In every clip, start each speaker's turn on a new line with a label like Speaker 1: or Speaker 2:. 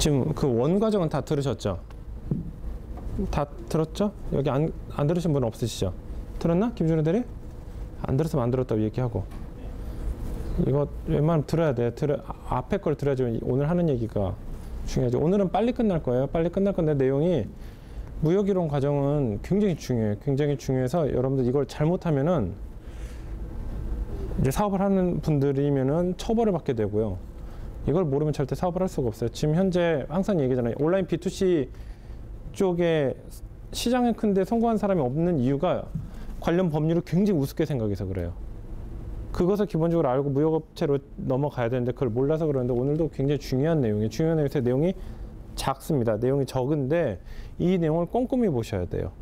Speaker 1: 지금 그 원 과정은 다 들으셨죠? 다 들었죠? 여기 안 들으신 분 없으시죠? 들었나? 김준호 대리? 안 들었으면 안 들었다고 얘기하고. 이거 웬만하면 들어야 돼. 앞에 걸 들어야지 오늘 하는 얘기가 중요하죠. 오늘은 빨리 끝날 거예요. 빨리 끝날 건데 내용이 무역이론 과정은 굉장히 중요해요. 굉장히 중요해서 여러분들 이걸 잘못하면은 이제 사업을 하는 분들이면은 처벌을 받게 되고요. 이걸 모르면 절대 사업을 할 수가 없어요. 지금 현재 항상 얘기잖아요. 온라인 B2C 쪽에 시장이 큰데 성공한 사람이 없는 이유가 관련 법률을 굉장히 우습게 생각해서 그래요. 그것을 기본적으로 알고 무역업체로 넘어가야 되는데 그걸 몰라서 그러는데 오늘도 굉장히 중요한 내용이에요. 중요한 내용에서 내용이 작습니다. 내용이 적은데 이 내용을 꼼꼼히 보셔야 돼요.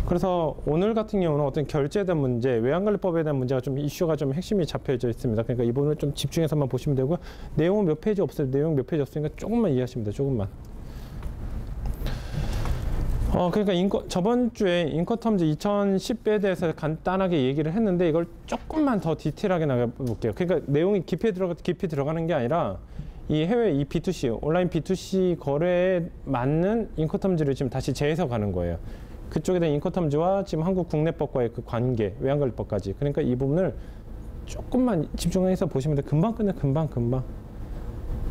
Speaker 1: 그래서 오늘 같은 경우는 어떤 결제에 대한 문제, 외환관리법에 대한 문제가 좀 이슈가 좀 핵심이 잡혀져 있습니다. 그러니까 이 부분을 좀 집중해서만 보시면 되고요. 내용은 몇 페이지 없어요. 내용 몇 페이지 없으니까 조금만 이해하시면 돼요. 조금만. 그러니까 저번 주에 인커텀즈 2010배에 대해서 간단하게 얘기를 했는데 이걸 조금만 더 디테일하게 나가볼게요. 그러니까 내용이 깊이 들어가는 게 아니라 이 해외 이 B2C, 온라인 B2C 거래에 맞는 인커텀즈를 지금 다시 재해석하는 거예요. 그쪽에 대한 인커텀즈와 지금 한국 국내법과의 그 관계, 외환관리법까지. 그러니까 이 부분을 조금만 집중해서 보시면 돼. 금방 끝내, 금방.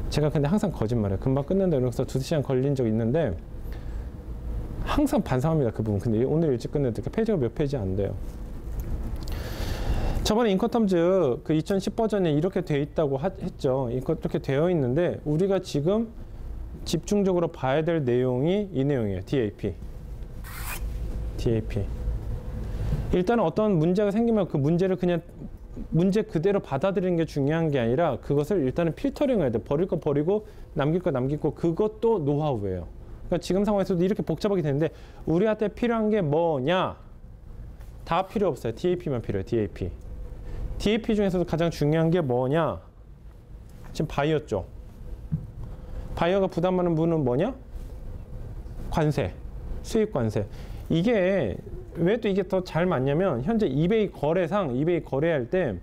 Speaker 1: 제가 근데 항상 거짓말해요. 금방 끝낸다. 그래서 2-3시간 걸린 적 있는데 항상 반성합니다. 그 부분. 근데 오늘 일찍 끝내니까 페이지가 몇 페이지 안 돼요. 저번에 인커텀즈 그 2010 버전에 이렇게 돼 있다고 했죠. 이렇게 되어 있는데 우리가 지금 집중적으로 봐야 될 내용이 이 내용이에요. DAP. 일단은 어떤 문제가 생기면 그 문제를 그냥 문제 그대로 받아들이는 게 중요한 게 아니라 그것을 일단은 필터링 해야 돼. 버릴 거 버리고 남길 거 남기고 그것도 노하우예요. 그러니까 지금 상황에서도 이렇게 복잡하게 되는데 우리한테 필요한 게 뭐냐? 다 필요 없어요. DAP만 필요해요. DAP 중에서도 가장 중요한 게 뭐냐? 지금 바이어 쪽. 바이어가 부담하는 부분은 뭐냐? 관세. 수입 관세. 이게 왜 또 이게 더 잘 맞냐면 현재 이베이 거래할 때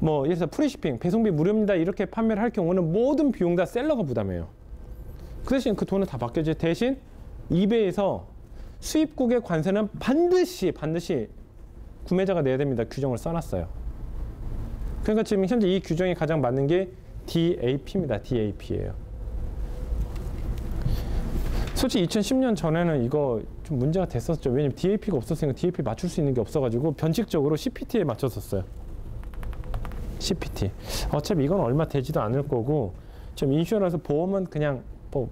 Speaker 1: 뭐 예를 들어서 프리시핑, 배송비 무료입니다 이렇게 판매를 할 경우는 모든 비용 다 셀러가 부담해요. 그 대신 그 돈은 다 바뀌어져. 대신 이베이에서 수입국의 관세는 반드시 구매자가 내야 됩니다. 규정을 써놨어요. 그러니까 지금 현재 이 규정이 가장 맞는 게 DAP입니다. DAP예요. 솔직히 2010년 전에는 이거 좀 문제가 됐었죠. 왜냐면 DAP가 없었으니까 DAP 맞출 수 있는 게 없어가지고 변칙적으로 CPT에 맞췄었어요. CPT. 어차피 이건 얼마 되지도 않을 거고 지금 인슈어라서 보험은 그냥 뭐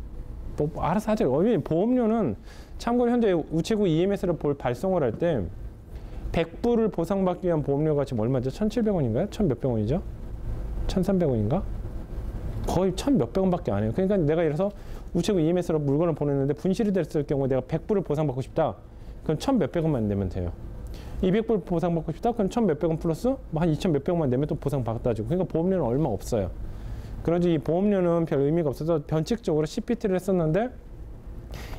Speaker 1: 알아서 하죠. 왜냐면 보험료는 참고로 현재 우체국 EMS를 발송을 할 때 100불을 보상받기 위한 보험료가 지금 얼마죠? 1,700원인가요? 1,몇백 원이죠? 1,300원인가? 거의 1,몇백 원밖에 안 해요. 그러니까 내가 예를 들어서 우체국 EMS로 물건을 보냈는데 분실이 됐을 경우에 내가 100불을 보상받고 싶다. 그럼 1,몇백 원만 내면 돼요. 200불 보상받고 싶다. 그럼 1,몇백 원 플러스 뭐 한 2,몇백 원만 내면 또 보상받아주고. 그러니까 보험료는 얼마 없어요. 그러지 이 보험료는 별 의미가 없어서 변칙적으로 CPT를 했었는데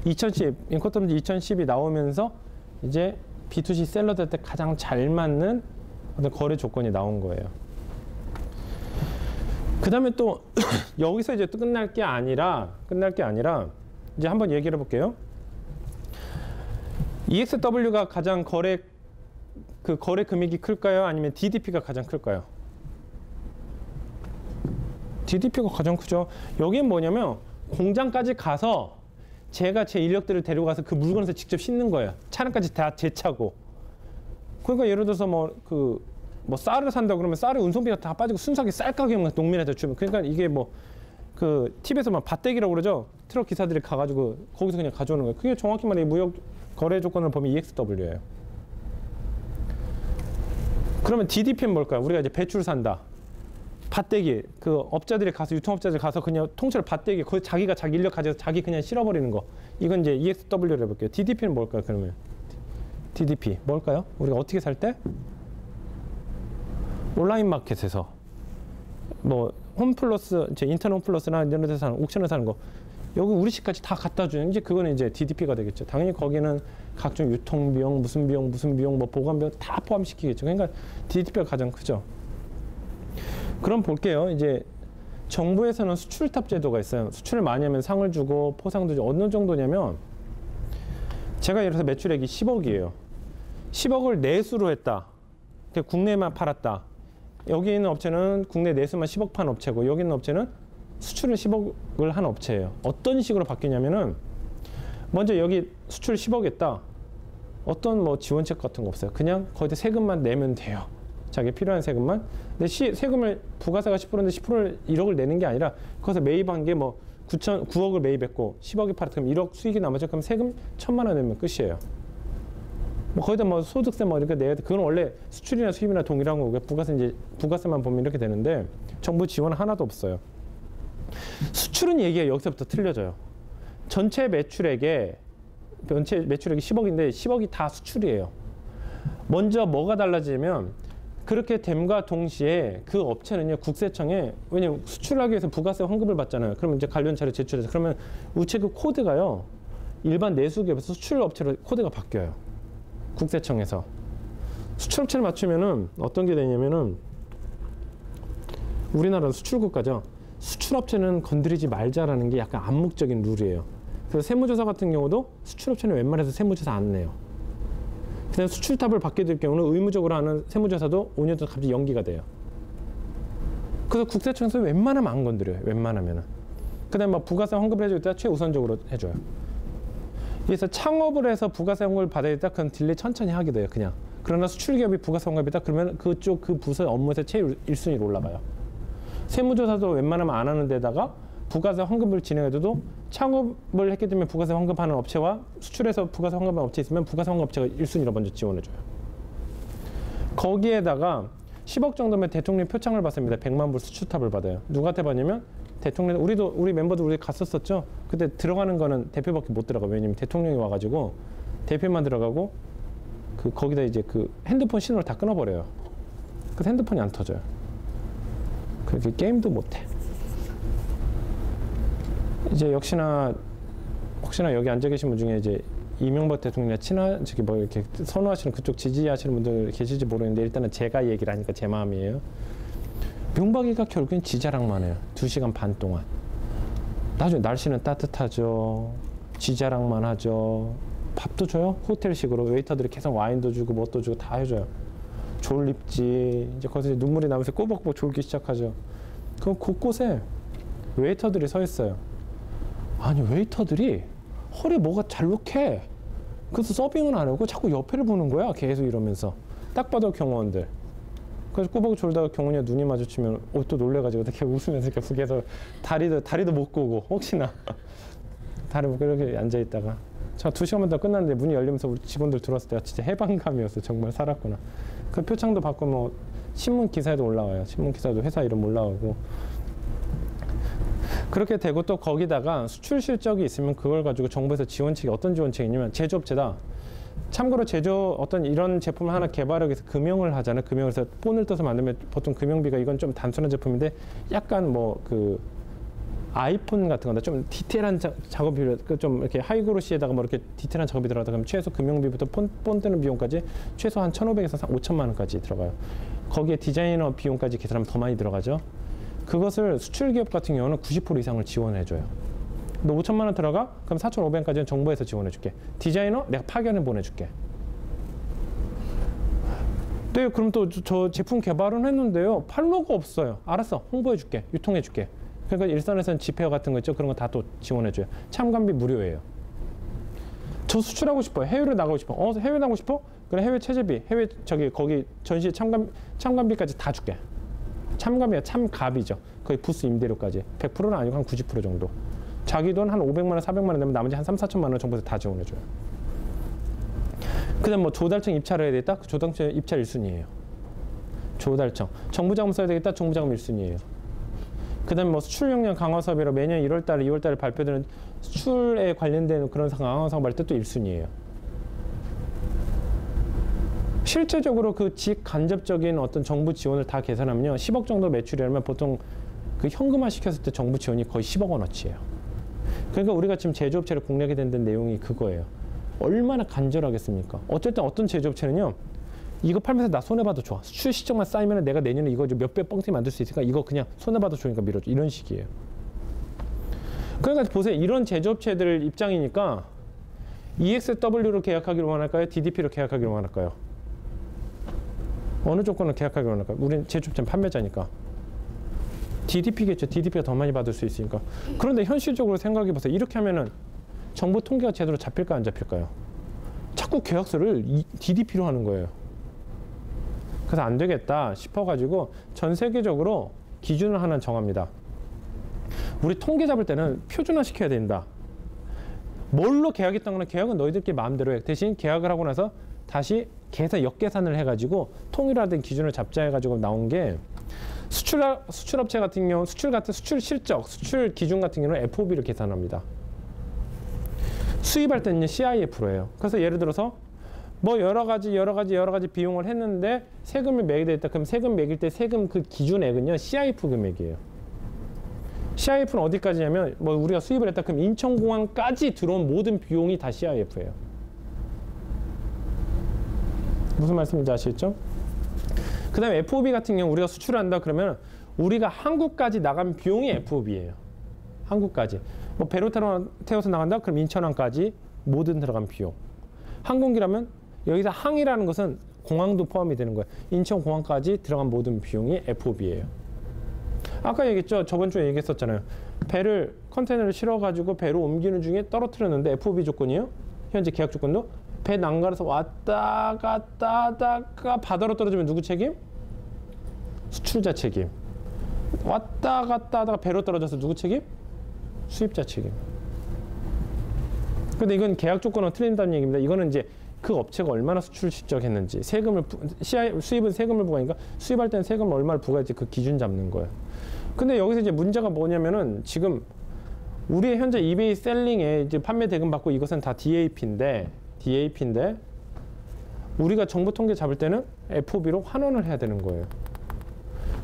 Speaker 1: 2010, 인커텀즈 2010이 나오면서 이제 B2C 셀러들 때 가장 잘 맞는 어떤 거래 조건이 나온 거예요. 그 다음에 또 여기서 이제 또 끝날 게 아니라 이제 한번 얘기를 해볼게요. EXW가 가장 거래 금액이 클까요? 아니면 DDP가 가장 클까요? DDP가 가장 크죠. 여기는 뭐냐면 공장까지 가서 제가 제 인력들을 데려가서 그 물건에서 직접 싣는 거예요. 차량까지 다 제 차고. 그러니까 예를 들어서 쌀을 산다 그러면 쌀의 운송비가 다 빠지고 순수하게 쌀 가격만 농민한테 주면. 그러니까 이게 팁에서 밭대기라고 그러죠. 트럭 기사들이 가가지고 거기서 그냥 가져오는 거예요. 그게 정확히 말해 무역 거래 조건을 보면 EXW예요. 그러면 DDP는 뭘까요? 우리가 이제 배추를 산다. 밭대기, 업자들이 가서, 유통업자들이 가서 그냥 통째로 밭대기, 거기 자기가 자기 인력 가져서 자기 그냥 실어버리는 거. 이건 이제 EXW를 해볼게요. DDP는 뭘까요, 그러면? DDP. 뭘까요? 우리가 어떻게 살 때? 온라인 마켓에서. 홈플러스, 인터넷 홈플러스나 이런 데서 사는, 옥션에서 사는 거. 여기 우리 집까지 다 갖다 주는, 이제 그거는 이제 DDP가 되겠죠. 당연히 거기는 각종 유통비용, 무슨 비용, 보관비용 다 포함시키겠죠. 그러니까 DDP가 가장 크죠. 그럼 볼게요. 이제 정부에서는 수출탑 제도가 있어요. 수출을 많이 하면 상을 주고 포상도 주고 어느 정도냐면 제가 예를 들어서 매출액이 10억이에요. 10억을 내수로 했다. 국내만 팔았다. 여기 있는 업체는 국내 내수만 10억 판 업체고 여기 있는 업체는 수출을 10억을 한 업체예요. 어떤 식으로 바뀌냐면은 먼저 여기 수출 10억 했다. 어떤 뭐 지원책 같은 거 없어요. 그냥 거기다 세금만 내면 돼요. 자기 필요한 세금만. 근데 세금을 부가세가 10%인데 10%를 1억을 내는 게 아니라 거기서 매입한 게 뭐 9억을 매입했고 10억이 팔았다. 그럼 1억 수익이 남았죠. 그럼 세금 1,000만 원 내면 끝이에요. 뭐 거기다 뭐 소득세 뭐 이렇게 내야 돼. 그건 원래 수출이나 수입이나 동일한 거고 부가세만 보면 이렇게 되는데 정부 지원은 하나도 없어요. 수출은 얘기가 여기서부터 틀려져요. 전체 매출액이 10억인데 10억이 다 수출이에요. 먼저 뭐가 달라지면 그렇게 됨과 동시에 그 업체는요 국세청에 왜냐면 수출하기 위해서 부가세 환급을 받잖아요. 그러면 이제 관련 자료 제출해서 그러면 우체국 코드가요 일반 내수기업에서 수출 업체로 코드가 바뀌어요. 국세청에서 수출업체를 맞추면은 어떤 게 되냐면은 우리나라는 수출국가죠. 수출업체는 건드리지 말자라는 게 약간 암묵적인 룰이에요. 그래서 세무조사 같은 경우도 수출업체는 웬만해서 세무조사 안 내요. 그냥 수출탑을 받게 될 경우는 의무적으로 하는 세무조사도 5년 동안 갑자기 연기가 돼요. 그래서 국세청에서 웬만하면 안 건드려요. 웬만하면은. 그 다음에 막 부가세 환급을 해줄 때 최우선적으로 해줘요. 그래서 창업을 해서 부가세 환급을 받아야겠다. 그건 딜레이 천천히 하게 돼요. 그냥. 그러나 수출기업이 부가세 환급이다. 그러면 그쪽 그 부서 업무에서 최 1순위로 올라가요. 세무조사도 웬만하면 안 하는 데다가 부가세 환급을 진행해도 창업을 했기 때문에 부가세 환급하는 업체와 수출해서 부가세 환급하는 업체 있으면 부가세 환급 업체가 1순위로 먼저 지원해줘요. 거기에다가 10억 정도면 대통령 표창을 받습니다. 100만 불 수출탑을 받아요. 누구한테 받냐면 대통령, 우리 멤버들 우리 갔었었죠. 그때 들어가는 거는 대표밖에 못 들어가. 왜냐면 대통령이 와가지고 대표만 들어가고 거기다 이제 그 핸드폰 신호를 다 끊어버려요. 그래서 핸드폰이 안 터져요. 그렇게 게임도 못해. 이제 혹시나 여기 앉아 계신 분 중에 이제 이명박 대통령이나 저기 뭐 이렇게 선호하시는 그쪽 지지하시는 분들 계실지 모르겠는데 일단은 제가 얘기를 하니까 제 마음이에요. 명박이가 결국엔 지자랑만 해요. 2시간 반 동안. 나중에 날씨는 따뜻하죠. 지자랑만 하죠. 밥도 줘요. 호텔식으로 웨이터들이 계속 와인도 주고 뭣도 주고 다 해줘요. 졸립지. 이제 거기서 눈물이 나면서 꼬박꼬박 졸기 시작하죠. 그럼 곳곳에 웨이터들이 서 있어요. 아니 웨이터들이 허리에 뭐가 잘록해. 그래서 서빙은 안 하고 자꾸 옆에를 보는 거야. 계속 이러면서. 딱 봐도 경호원들. 그래서 꼬박 졸다가 경호원이 눈이 마주치면 또 놀래가지고 이렇게 웃으면서 계속 다리도 못 꼬고 혹시나 다리 못 꼬고 이렇게 앉아있다가 자 2시간만 더 끝났는데 문이 열리면서 우리 직원들 들어왔을 때 진짜 해방감이었어. 정말 살았구나. 그 표창도 받고 뭐 신문 기사에도 올라와요. 신문 기사도 회사 이름 올라오고 그렇게 되고 또 거기다가 수출 실적이 있으면 그걸 가지고 정부에서 지원책이 어떤 지원책이냐면 제조업체다. 참고로 어떤 이런 제품을 하나 개발하기 위해서 금형을 하잖아요. 금형에서 본을 떠서 만들면 보통 금형비가 이건 좀 단순한 제품인데 약간 뭐 그 아이폰 같은 건데 좀 디테일한 작업이 좀 이렇게 하이그로시에다가 뭐 이렇게 디테일한 작업이 들어가다 그러면 최소 금형비부터 폰 뜨는 비용까지 최소 한 1,500에서 5천만 원까지 들어가요. 거기에 디자이너 비용까지 계산하면 더 많이 들어가죠. 그것을 수출기업 같은 경우는 90% 이상을 지원해줘요. 너 5천만 원 들어가? 그럼 4,500까지는 정부에서 지원해줄게. 디자이너? 내가 파견을 보내줄게. 네, 그럼 또 저 제품 개발은 했는데요. 팔로가 없어요. 알았어. 홍보해줄게. 유통해줄게. 그러니까 일선에서는 집회와 같은 거 있죠. 그런 거 다 또 지원해줘요. 참관비 무료예요. 저 수출하고 싶어요. 해외로 나가고 싶어. 해외 나가고 싶어? 그래 해외 체재비, 거기 전시회 참관비까지 다 줄게. 참관비가 참갑이죠. 거의 부스 임대료까지. 100%는 아니고 한 90% 정도. 자기 돈 한 500만 원, 400만 원 내면 나머지 한 3, 4천만 원 정부에서 다 지원해줘요. 그 다음 뭐 조달청 입찰을 해야 되겠다? 그 조달청 입찰 1순위예요. 조달청. 정부자금 써야 되겠다? 정부자금 1순위예요. 그 다음에 뭐 수출 역량 강화 사업이라 매년 1월달, 2월달에 발표되는 수출에 관련된 그런 강화 사업 할 때 또 1순위예요. 실제적으로 그 직간접적인 어떤 정부 지원을 다 계산하면요. 10억 정도 매출이라면 보통 그 현금화 시켰을 때 정부 지원이 거의 10억 원어치예요. 그러니까 우리가 지금 제조업체를 공략이 된다는 내용이 그거예요. 얼마나 간절하겠습니까? 어쨌든 어떤 제조업체는요. 이거 팔면서 나 손해봐도 좋아. 수출 실적만 쌓이면 내가 내년에 이거 몇 배 뻥튀기 만들 수 있으니까 이거 그냥 손해봐도 좋으니까 밀어줘. 이런 식이에요. 그러니까 보세요. 이런 제조업체들 입장이니까 EXW로 계약하기로 원할까요? DDP로 계약하기로 원할까요? 어느 조건을 계약하기로 원할까요? 우리는 제조업체는 판매자니까. DDP겠죠. DDP가 더 많이 받을 수 있으니까. 그런데 현실적으로 생각해 보세요. 이렇게 하면은 정부 통계가 제대로 잡힐까 안 잡힐까요? 자꾸 계약서를 DDP로 하는 거예요. 그래서 안 되겠다 싶어가지고 전 세계적으로 기준을 하나 정합니다. 우리 통계 잡을 때는 표준화 시켜야 된다. 뭘로 계약했던 거는 계약은 너희들끼리 마음대로 해. 대신 계약을 하고 나서 다시 역계산을 해가지고 통일화된 기준을 잡자 해가지고 나온 게 수출업체 같은 경우 수출 실적, 수출 기준 같은 경우는 FOB를 계산합니다. 수입할 때는 CIF로 해요. 그래서 예를 들어서 뭐 여러 가지 비용을 했는데 세금을 매게 됐다. 그럼 세금 매길 때 세금 그 기준액은요 CIF 금액이에요. CIF는 어디까지냐면 뭐 우리가 수입을 했다. 그럼 인천공항까지 들어온 모든 비용이 다 CIF예요. 무슨 말씀인지 아시겠죠? 그 다음에 FOB 같은 경우 우리가 수출을 한다 그러면 우리가 한국까지 나간 비용이 FOB예요. 한국까지. 뭐 배로 태워서 나간다? 그럼 인천항까지 모든 들어간 비용. 항공기라면 여기서 항이라는 것은 공항도 포함이 되는 거예요. 인천공항까지 들어간 모든 비용이 FOB예요. 아까 얘기했죠. 저번 주에 얘기했었잖아요. 컨테이너를 실어가지고 배로 옮기는 중에 떨어뜨렸는데 FOB 조건이에요. 현재 계약 조건도 배 난간에서 왔다 갔다 하다가 바다로 떨어지면 누구 책임? 수출자 책임. 왔다 갔다 하다가 배로 떨어져서 누구 책임? 수입자 책임. 근데 이건 계약 조건은 틀린다는 얘기입니다. 이거는 이제 그 업체가 얼마나 수출 실적했는지 수입은 세금을 부과하니까 수입할 때는 세금을 얼마를 부과할지 그 기준 잡는 거예요. 근데 여기서 이제 문제가 뭐냐면은 지금 우리의 현재 이베이 셀링에 이제 판매 대금 받고 이것은 다 DAP인데 우리가 정부 통계 잡을 때는 FOB로 환원을 해야 되는 거예요.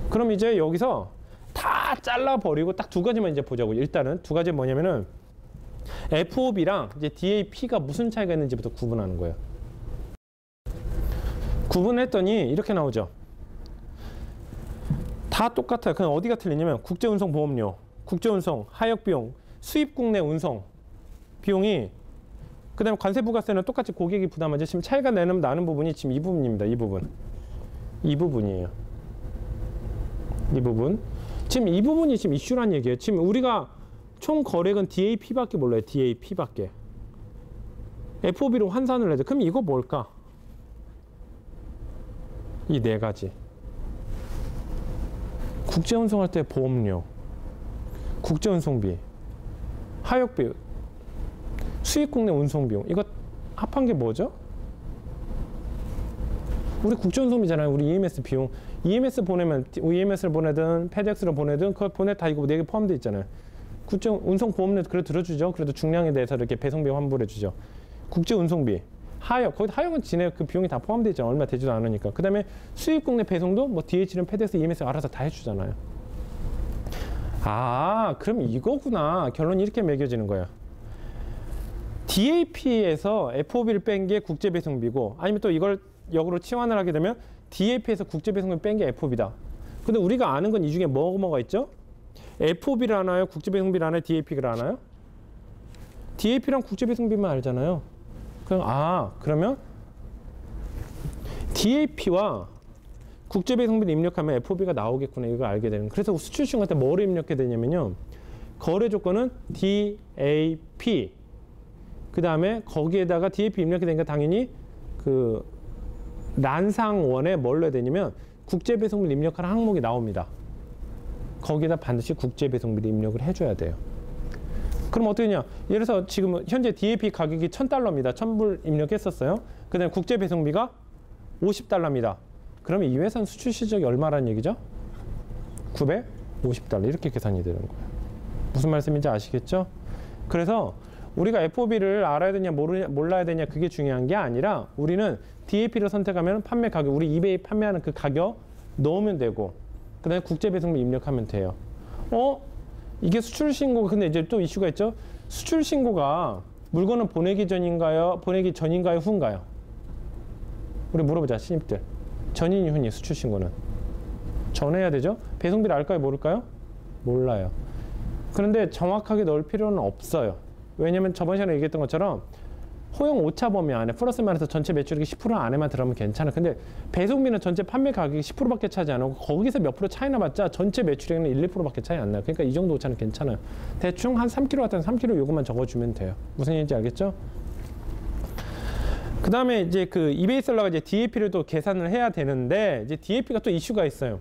Speaker 1: 그럼 이제 여기서 다 잘라버리고 딱 두 가지만 이제 보자고요. 일단은 두 가지 뭐냐면은 FOB랑 이제 DAP가 무슨 차이가 있는지부터 구분하는 거예요. 구분했더니 이렇게 나오죠. 다 똑같아요. 그냥 어디가 틀리냐면 국제운송 보험료, 국제운송, 하역비용, 수입 국내 운송 비용이 그 다음에 관세부가세는 똑같이 고객이 부담하죠. 지금 차이가 나는 부분이 지금 이 부분입니다. 이 부분이에요. 이 부분. 지금 이 부분이 지금 이슈란 얘기예요. 지금 우리가 총 거래액은 DAP밖에 몰라요. DAP밖에. FOB로 환산을 해야 돼. 그럼 이거 뭘까? 이 네 가지. 국제운송할 때 보험료, 국제운송비, 하역비, 수입 국내 운송비용. 이거 합한 게 뭐죠? 우리 국제운송비잖아요. 우리 EMS 비용. EMS 보내면 EMS를 보내든 페덱스를 보내든 그거 다 이거 4개 포함되어 있잖아요. 국제운송보험료 그래도 들어주죠. 그래도 중량에 대해서 이렇게 배송비 환불해 주죠. 국제운송비, 하역, 거기 하역은 지네 그 비용이 다 포함되어 있잖아요. 얼마 되지도 않으니까. 그 다음에 수입 국내 배송도 뭐 DH는 페덱스, EMS 알아서 다 해주잖아요. 아, 그럼 이거구나. 결론이 이렇게 매겨지는 거예요. DAP에서 FOB를 뺀 게 국제배송비고 아니면 또 이걸 역으로 치환을 하게 되면 DAP에서 국제배송비 뺀 게 FOB다. 근데 우리가 아는 건 이 중에 뭐가 있죠? FOB를 아나요? 국제배송비를 아나요? DAP를 아나요? DAP랑 국제배송비만 알잖아요. 그러면 DAP와 국제배송비를 입력하면 FOB가 나오겠구나. 이걸 알게 되는. 그래서 수출시험 때 뭐를 입력해야 되냐면요. 거래 조건은 DAP. 그 다음에 거기에다가 DAP 입력이 되니까 당연히 그 란상원에 뭘 넣어야 되냐면 국제배송비를 입력하는 항목이 나옵니다. 거기에다 반드시 국제배송비를 입력을 해줘야 돼요. 그럼 어떻게 되냐? 예를 들어서 지금 현재 DAP 가격이 $1,000입니다. 1,000불 입력했었어요. 그 다음에 국제배송비가 $50입니다. 그러면 이 회사는 수출 실적이 얼마라는 얘기죠? $950 이렇게 계산이 되는 거예요. 무슨 말씀인지 아시겠죠? 그래서 우리가 FOB를 알아야 되냐 몰라야 되냐 그게 중요한 게 아니라 우리는 DAP를 선택하면 판매 가격, 우리 이베이 판매하는 그 가격 넣으면 되고 그 다음에 국제배송비 입력하면 돼요. 이게 수출신고가 근데 이제 또 이슈가 있죠. 수출신고가 물건은 보내기 전인가요? 후인가요? 우리 물어보자, 신입들. 전인이, 훈이, 수출 신고는 전해야 되죠? 배송비를 알까요, 모를까요? 몰라요. 그런데 정확하게 넣을 필요는 없어요. 왜냐면 저번 시간에 얘기했던 것처럼 호용 오차 범위 안에 플러스 마이너스 전체 매출액이 10% 안에만 들어가면 괜찮아. 근데 배송비는 전체 판매 가격이 10%밖에 차지 안 하고 거기서 몇 프로 차이 나봤자 전체 매출액은 1, 2%밖에 차이 안 나요. 그러니까 이 정도 오차는 괜찮아요. 대충 한 3kg 같은 3kg 요것만 적어주면 돼요. 무슨 얘기인지 알겠죠? 그 다음에 이제 그 이베이 셀러가 이제 DAP를 또 계산을 해야 되는데 이제 DAP가 또 이슈가 있어요.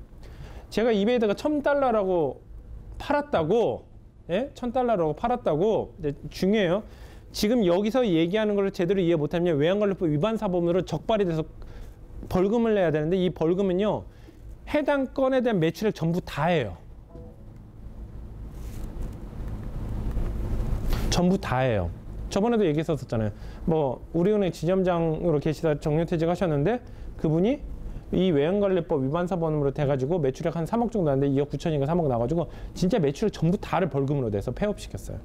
Speaker 1: 제가 이베이에다가 $1,000라고 팔았다고, 예? $1,000라고 팔았다고. 이제 중요해요. 지금 여기서 얘기하는 걸 제대로 이해 못하면 외환관리법 위반 사범으로 적발이 돼서 벌금을 내야 되는데 이 벌금은요 해당 건에 대한 매출액 전부 다예요. 전부 다예요. 저번에도 얘기했었잖아요. 뭐 우리은행 지점장으로 계시다 정년퇴직 하셨는데 그분이 이 외환관리법 위반 사범으로 돼가지고 매출액 한 3억 정도 하는데 2억 9천인가 3억 나가지고 진짜 매출액 전부 다를 벌금으로 내서 폐업시켰어요.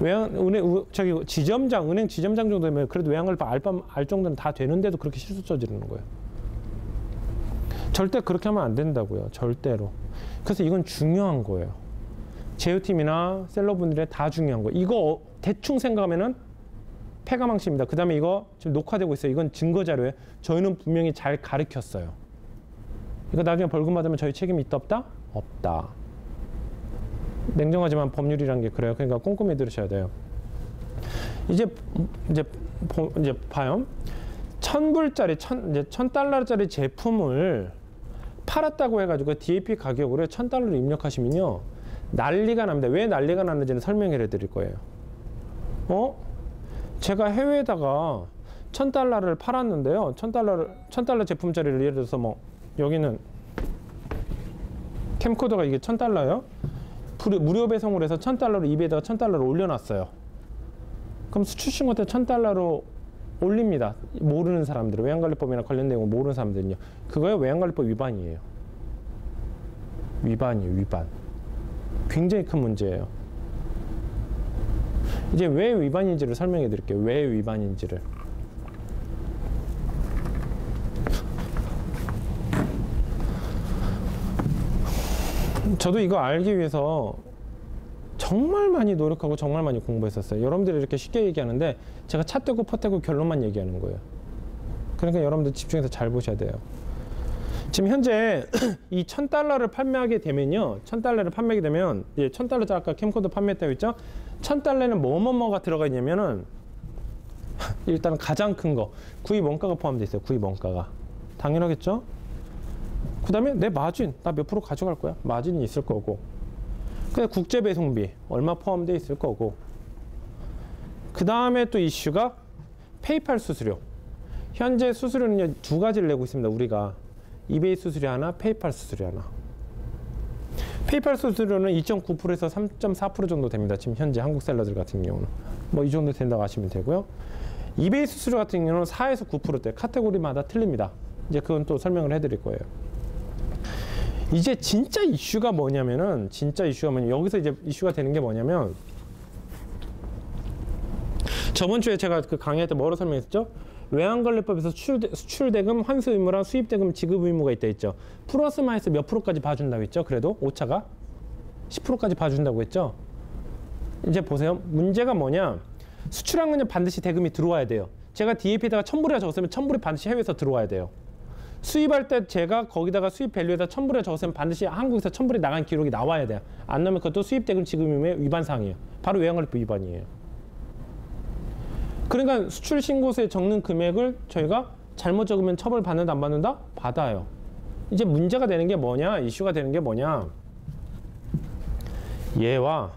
Speaker 1: 은행 지점장 정도 되면 그래도 외환관리법 알 정도는 다 되는데도 그렇게 실수 저지르는 거예요. 절대 그렇게 하면 안 된다고요. 절대로. 그래서 이건 중요한 거예요. 제휴팀이나 셀러분들의 다 중요한 거예요. 이거 대충 생각하면은 패가망신입니다. 그 다음에 이거 지금 녹화되고 있어요. 이건 증거자료예요. 저희는 분명히 잘 가르쳤어요. 이거 나중에 벌금 받으면 저희 책임이 있다 없다? 없다. 냉정하지만 법률이란 게 그래요. 그러니까 꼼꼼히 들으셔야 돼요. 이제 봐요. $1,000짜리 제품을 팔았다고 해가지고 DAP 가격으로 $1,000를 입력하시면요 난리가 납니다. 왜 난리가 났는지는 설명해 드릴 거예요. 제가 해외에다가 $1,000를 팔았는데요. $1,000 제품짜리를 예를 들어서 뭐 여기는 캠코더가 이게 $1,000예요. 무료 배송을 해서 $1,000로 이베이에다가 $1,000를 올려놨어요. 그럼 수출신고 때 $1,000로 올립니다. 모르는 사람들은 외환관리법이나 관련된 거 모르는 사람들은요. 그거요 외환관리법 위반이에요. 위반이에요. 위반. 굉장히 큰 문제예요. 이제 왜 위반인지를 설명해 드릴게요. 왜 위반인지를. 저도 이거 알기 위해서 정말 많이 노력하고 정말 많이 공부했었어요. 여러분들이 이렇게 쉽게 얘기하는데 제가 차 떼고 퍼 떼고 결론만 얘기하는 거예요. 그러니까 여러분들 집중해서 잘 보셔야 돼요. 지금 현재 이 $1,000를 판매하게 되면요. $1,000를 판매하게 되면 예, $1,000짜리 아까 캠코더 판매했다고 했죠? $1,000는 뭐뭐뭐가 들어가 있냐면은 일단 가장 큰 거 구입 원가가 포함되어 있어요. 구입 원가가. 당연하겠죠? 그 다음에 내 마진 나 몇 프로 가져갈 거야. 마진이 있을 거고 그 국제 배송비 얼마 포함되어 있을 거고 그 다음에 또 이슈가 페이팔 수수료. 현재 수수료는 두 가지를 내고 있습니다. 우리가 이베이 수수료 하나, 페이팔 수수료 하나. 페이팔 수수료는 2.9%에서 3.4% 정도 됩니다. 지금 현재 한국 셀러들 같은 경우는 뭐 이 정도 된다고 하시면 되고요. 이베이 수수료 같은 경우는 4에서 9%대 카테고리마다 틀립니다. 이제 그건 또 설명을 해드릴 거예요. 이제 진짜 이슈가 뭐냐면은 여기서 이제 이슈가 되는 게 뭐냐면 저번 주에 제가 그 강의할 때 뭐로 설명했죠? 외환관리법에서 수출대금 환수 의무랑 수입대금 지급 의무가 있다 했죠. 플러스 마이너스 몇 프로까지 봐준다고 했죠. 그래도 오차가 10%까지 봐준다고 했죠. 이제 보세요. 문제가 뭐냐? 수출한 거는 반드시 대금이 들어와야 돼요. 제가 DAP에다가 1,000불이나 적었으면 1,000불이 반드시 해외에서 들어와야 돼요. 수입할 때 제가 거기다가 수입 밸류에다 1,000불에 적었으면 반드시 한국에서 1,000불이 나간 기록이 나와야 돼요. 안 나오면 그것도 수입대금 지급 의무의 위반 사항이에요. 바로 외환관리법 위반이에요. 그러니까 수출 신고서에 적는 금액을 저희가 잘못 적으면 처벌 받는다 안 받는다? 받아요. 이제 문제가 되는 게 뭐냐? 이슈가 되는 게 뭐냐? 얘와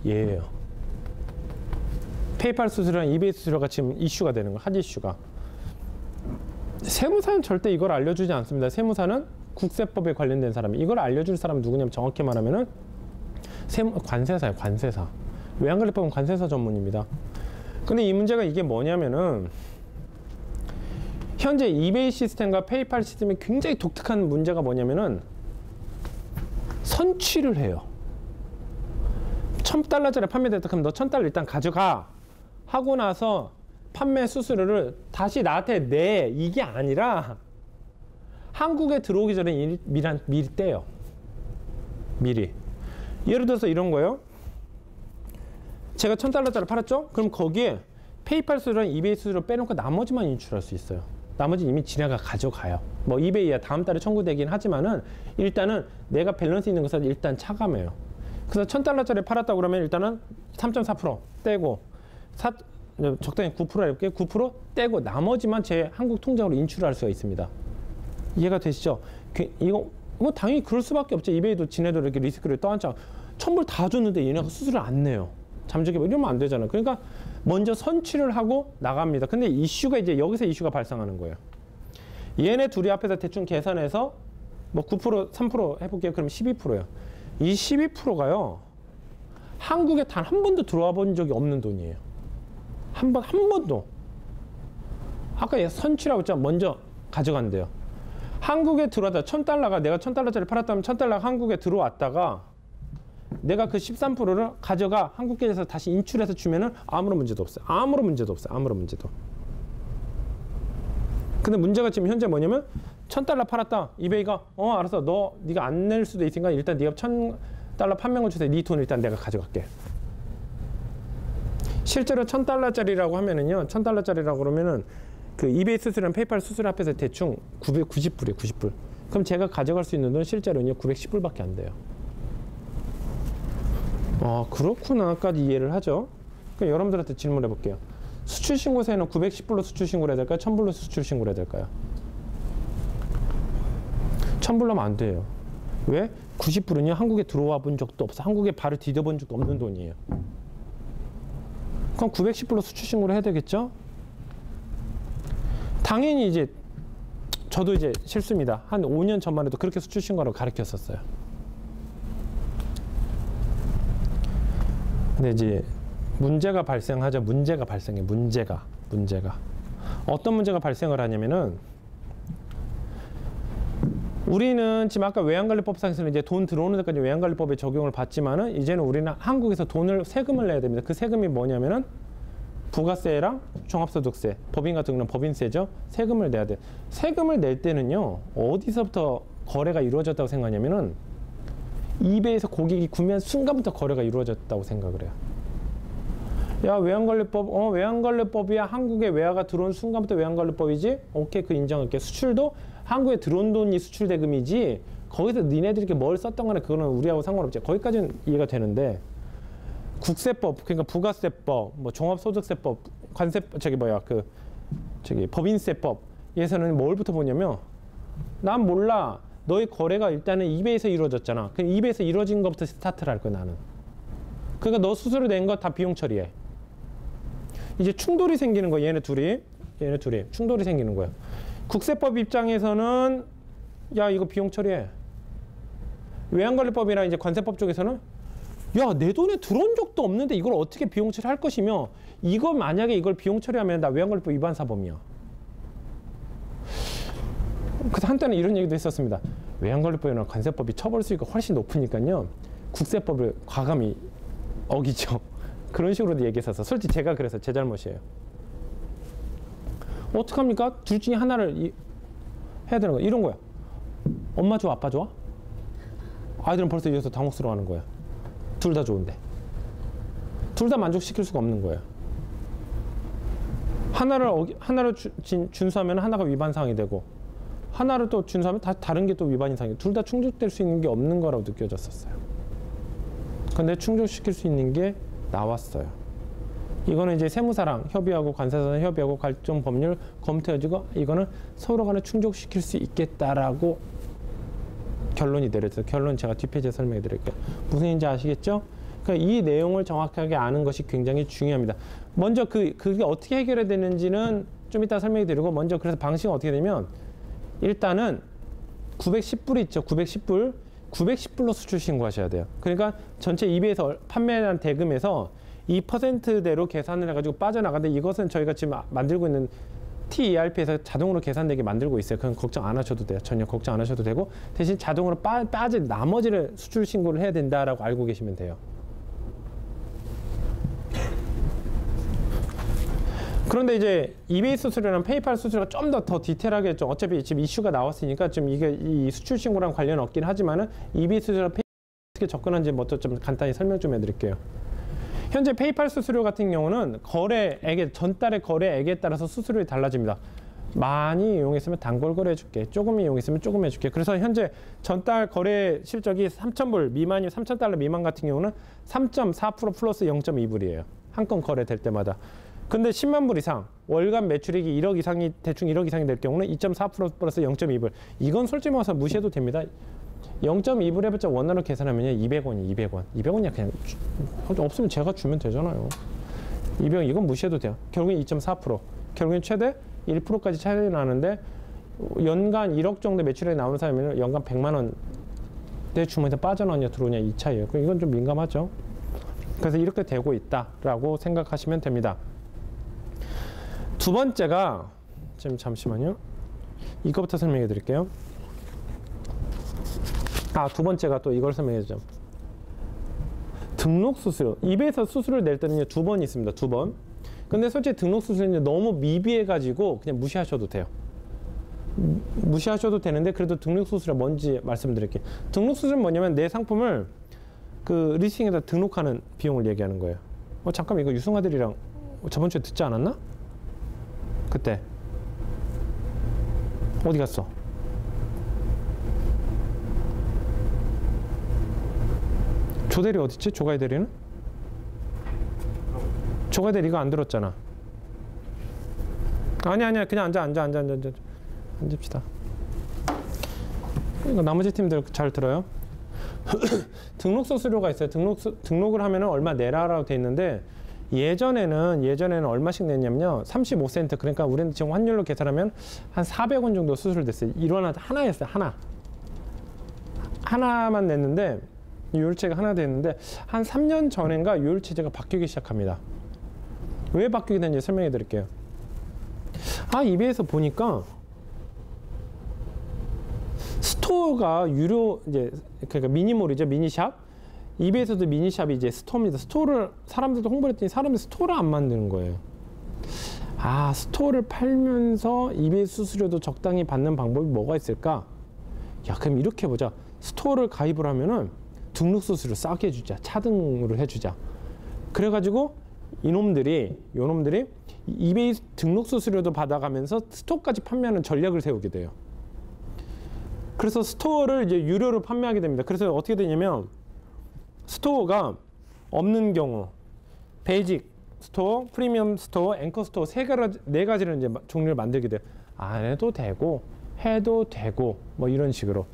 Speaker 1: 얘예요. 페이팔 수수료랑 이베이 수수료가 지금 이슈가 되는 거예요. 한 이슈가. 세무사는 절대 이걸 알려주지 않습니다. 세무사는 국세법에 관련된 사람이 이걸 알려줄 사람은 누구냐면 정확히 말하면은 관세사예요. 관세사. 외환관리법은 관세사 전문입니다. 근데 이 문제가 이게 뭐냐면은 현재 이베이 시스템과 페이팔 시스템이 굉장히 독특한 문제가 뭐냐면은 선취를 해요. $1,000짜리 판매됐다 그러면 너 $1,000 일단 가져가 하고 나서 판매 수수료를 다시 나한테 내 이게 아니라 한국에 들어오기 전에 미리 떼요. 미리. 예를 들어서 이런 거예요. 제가 $1,000짜리 팔았죠? 그럼 거기에 페이팔 수수료랑 이베이 수수료 빼놓고 나머지만 인출할 수 있어요. 나머지는 이미 지네가 가져가요. 뭐 이베이야 다음 달에 청구되긴 하지만은 일단은 내가 밸런스 있는 것을 일단 차감해요. 그래서 $1,000짜리 팔았다고 그러면 일단은 3.4% 떼고 적당히 9% 이렇게 9% 떼고 나머지만 제 한국 통장으로 인출할 수가 있습니다. 이해가 되시죠? 이거 뭐 당연히 그럴 수밖에 없죠. 이베이도 지네도 이렇게 리스크를 떠안자 $1,000불 다 줬는데 얘네가 수수료 안 내요. 잠적이 이러면 안 되잖아요. 그러니까 먼저 선취를 하고 나갑니다. 근데 이슈가 이제 여기서 이슈가 발생하는 거예요. 얘네 둘이 앞에서 대충 계산해서 뭐 9%, 3% 해볼게요. 그럼 12%예요. 이 12%가요. 한국에 단 한 번도 들어와 본 적이 없는 돈이에요. 한 번도. 아까 얘 선취라고 했잖아. 먼저 가져간대요. 한국에 들어왔다. $1,000가 내가 $1,000짜리 팔았다면 $1,000가 한국에 들어왔다가 내가 그 13%를 가져가 한국 계좌에서 다시 인출해서 주면은 아무런 문제도 없어요. 아무런 문제도 없어요. 아무런 문제도. 근데 문제가 지금 현재 뭐냐면 $1,000 팔았다. 이베이가 알았어. 네가 안 낼 수도 있으니까 일단 네가 $1,000 판명을 주세요. 네 돈 일단 내가 가져갈게. 실제로 $1,000짜리라고 하면은요. $1,000짜리라고 그러면은 그 이베이 수수료랑 페이팔 수수료 합해서 대충 990불이에요. 90불. 그럼 제가 가져갈 수 있는 돈 실제로는요. 910불밖에 안 돼요. 그렇구나까지 이해를 하죠. 그러니까 여러분들한테 질문해 볼게요. 수출신고서에는 910불로 수출신고를 해야 될까요? 1,000불로 수출신고를 해야 될까요? 1,000불로 하면 안 돼요. 왜? 90불은요. 한국에 들어와 본 적도 없어. 한국에 발을 디뎌본 적도 없는 돈이에요. 그럼 910불로 수출신고를 해야 되겠죠? 당연히 이제 저도 이제 실수입니다. 한 5년 전만 해도 그렇게 수출신고라고 가르쳤었어요. 근데 이제 문제가 발생하죠. 문제가 발생해. 문제가. 어떤 문제가 발생을 하냐면은 우리는 지금 아까 외환관리법상에서는 이제 돈 들어오는 데까지 외환관리법에 적용을 받지만은 이제는 우리는 한국에서 세금을 내야 됩니다. 그 세금이 뭐냐면은 부가세랑 종합소득세, 법인 같은 경우는 법인세죠. 세금을 내야 돼. 세금을 낼 때는요. 어디서부터 거래가 이루어졌다고 생각하냐면은 이베이에서 고객이 구매한 순간부터 거래가 이루어졌다고 생각을 해요. 야, 외환관리법이야. 한국에 외화가 들어온 순간부터 외환관리법이지. 오케이, 그 인정할게. 수출도 한국에 들어온 돈이 수출대금이지. 거기서 니네들이 뭘 썼던 간에 그거는 우리하고 상관없지. 거기까지는 이해가 되는데 국세법, 그러니까 부가세법, 뭐 종합소득세법, 법인세법에서는 뭘부터 보냐면 난 몰라. 너의 거래가 일단은 이베이에서 이루어졌잖아. 그럼 이베이에서 이루어진 것부터 스타트를 할 거야, 나는. 그러니까 너 수수료 낸 거 다 비용 처리해. 이제 충돌이 생기는 거야, 얘네 둘이 충돌이 생기는 거야. 국세법 입장에서는 야, 이거 비용 처리해. 외환관리법이나 이제 관세법 쪽에서는 야, 내 돈에 들어온 적도 없는데 이걸 어떻게 비용 처리할 것이며 이거 만약에 이걸 비용 처리하면 나 외환관리법 위반 사범이야. 그래서 한때는 이런 얘기도 했었습니다. 외환관리법이나 관세법이 처벌 수위가 훨씬 높으니까요. 국세법을 과감히 어기죠. 그런 식으로도 얘기했었어. 솔직히 제가 그래서 제 잘못이에요. 어떡합니까? 둘 중에 하나를 해야 되는 거야. 이런 거야. 엄마 좋아, 아빠 좋아? 아이들은 벌써 여기서 당혹스러워하는 거야. 둘 다 좋은데. 둘 다 만족시킬 수가 없는 거예요. 하나를 준수하면 하나가 위반 사항이 되고 하나를 또 준수하면 다른 게 또 위반 사항이 둘 다 충족될 수 있는 게 없는 거라고 느껴졌었어요. 근데 충족시킬 수 있는 게 나왔어요. 이거는 이제 세무사랑 협의하고 관세사랑 협의하고 갈등 법률 검토해주고 이거는 서로 간에 충족시킬 수 있겠다라고 결론이 내려져서 결론 제가 뒷페이지에 설명해 드릴게요. 무슨 얘기인지 아시겠죠? 그러니까 이 내용을 정확하게 아는 것이 굉장히 중요합니다. 먼저 그게 어떻게 해결해야 되는지는 좀 이따 설명해 드리고 먼저 그래서 방식은 어떻게 되면 일단은 910불 있죠. 910불. 910불로 수출 신고하셔야 돼요. 그러니까 전체 이베이에서 판매한 대금에서 2%대로 계산을 해가지고 빠져나가는데 이것은 저희가 지금 만들고 있는 TERP에서 자동으로 계산되게 만들고 있어요. 그건 걱정 안 하셔도 돼요. 전혀 걱정 안 하셔도 되고 대신 자동으로 빠진 나머지를 수출 신고를 해야 된다라고 알고 계시면 돼요. 그런데 이제 이베이 수수료랑 페이팔 수수료가 좀 더 디테일하게 좀 어차피 지금 이슈가 나왔으니까 좀 이게 이 수출 신고랑 관련 없긴 하지만은 이베이 수수료랑 페이팔 어떻게 접근하는지 먼저 좀 간단히 설명 좀 해드릴게요. 현재 페이팔 수수료 같은 경우는 거래액에 전달의 거래액에 따라서 수수료가 달라집니다. 많이 이용했으면 단골 거래해줄게. 조금 이용했으면 조금 해줄게. 그래서 현재 전달 거래 실적이 3,000불 미만이 3,000달러 미만 같은 경우는 3.4% 플러스 0.2불이에요. 한 건 거래될 때마다. 근데 10만 불 이상 월간 매출액이 1억 이상이 대충 1억 이상이 될 경우는 2.4% 플러스 0.2불. 이건 솔직히 말해서 무시해도 됩니다. 0.2불 해봤자 원화로 계산하면요 200원이 200원. 200원이야 그냥 없으면 제가 주면 되잖아요. 200원 이건 무시해도 돼요. 결국엔 2.4%. 결국엔 최대 1%까지 차이 나는데 연간 1억 정도 매출액이 나오는 사람이면 연간 100만 원 내 주머니에 빠져나오냐 들어오냐 이 차이예요. 그럼 이건 좀 민감하죠. 그래서 이렇게 되고 있다라고 생각하시면 됩니다. 두 번째가 지금 잠시만요. 이거부터 설명해 드릴게요. 두 번째가 또 이걸 설명해 주죠. 등록 수수료. 이베이에서 수수료를 낼 때는 두 번 있습니다. 두 번. 근데 솔직히 등록 수수료는 너무 미비해 가지고 그냥 무시하셔도 돼요. 무시하셔도 되는데 그래도 등록 수수료 뭔지 말씀드릴게요. 등록 수수료는 뭐냐면 내 상품을 그 리스팅에다 등록하는 비용을 얘기하는 거예요. 잠깐만 이거 유승아들이랑 저번 주에 듣지 않았나? 그때 어디 갔어? 조대리 어딨지? 조가이 대리는? 조가이 대리 이거 안 들었잖아. 아니야 그냥 앉읍시다. 이거 나머지 팀들 잘 들어요? 등록 수수료가 있어요. 등록을 하면은 얼마 내라라고 돼 있는데 예전에는 얼마씩 냈냐면요. 35센트. 그러니까 우리는 지금 환율로 계산하면 한 400원 정도 수수료 됐어요. 하나였어요. 하나만 냈는데 요율체가 하나 됐는데 한 3년 전인가 요율체제가 바뀌기 시작합니다. 왜 바뀌게 되는지 설명해 드릴게요. 이베이에서 보니까 스토어가 유료 이제 그러니까 미니몰이죠. 미니샵. 이베이에서도 미니샵이 이제 스토어입니다. 스토어를 사람들도 홍보를 했더니 사람들이 스토어를 안 만드는 거예요. 스토어를 팔면서 이베이 수수료도 적당히 받는 방법이 뭐가 있을까? 그럼 이렇게 해보자. 스토어를 가입을 하면은 등록 수수료 싸게 해주자. 차등으로 해주자. 그래가지고 요놈들이 이베이 등록 수수료도 받아가면서 스토어까지 판매하는 전략을 세우게 돼요. 그래서 스토어를 이제 유료로 판매하게 됩니다. 그래서 어떻게 되냐면 스토어가 없는 경우 베이직 스토어, 프리미엄 스토어, 앵커 스토어 네 가지를 이제 종류를 만들게 돼요. 안 해도 되고 해도 되고 뭐 이런 식으로.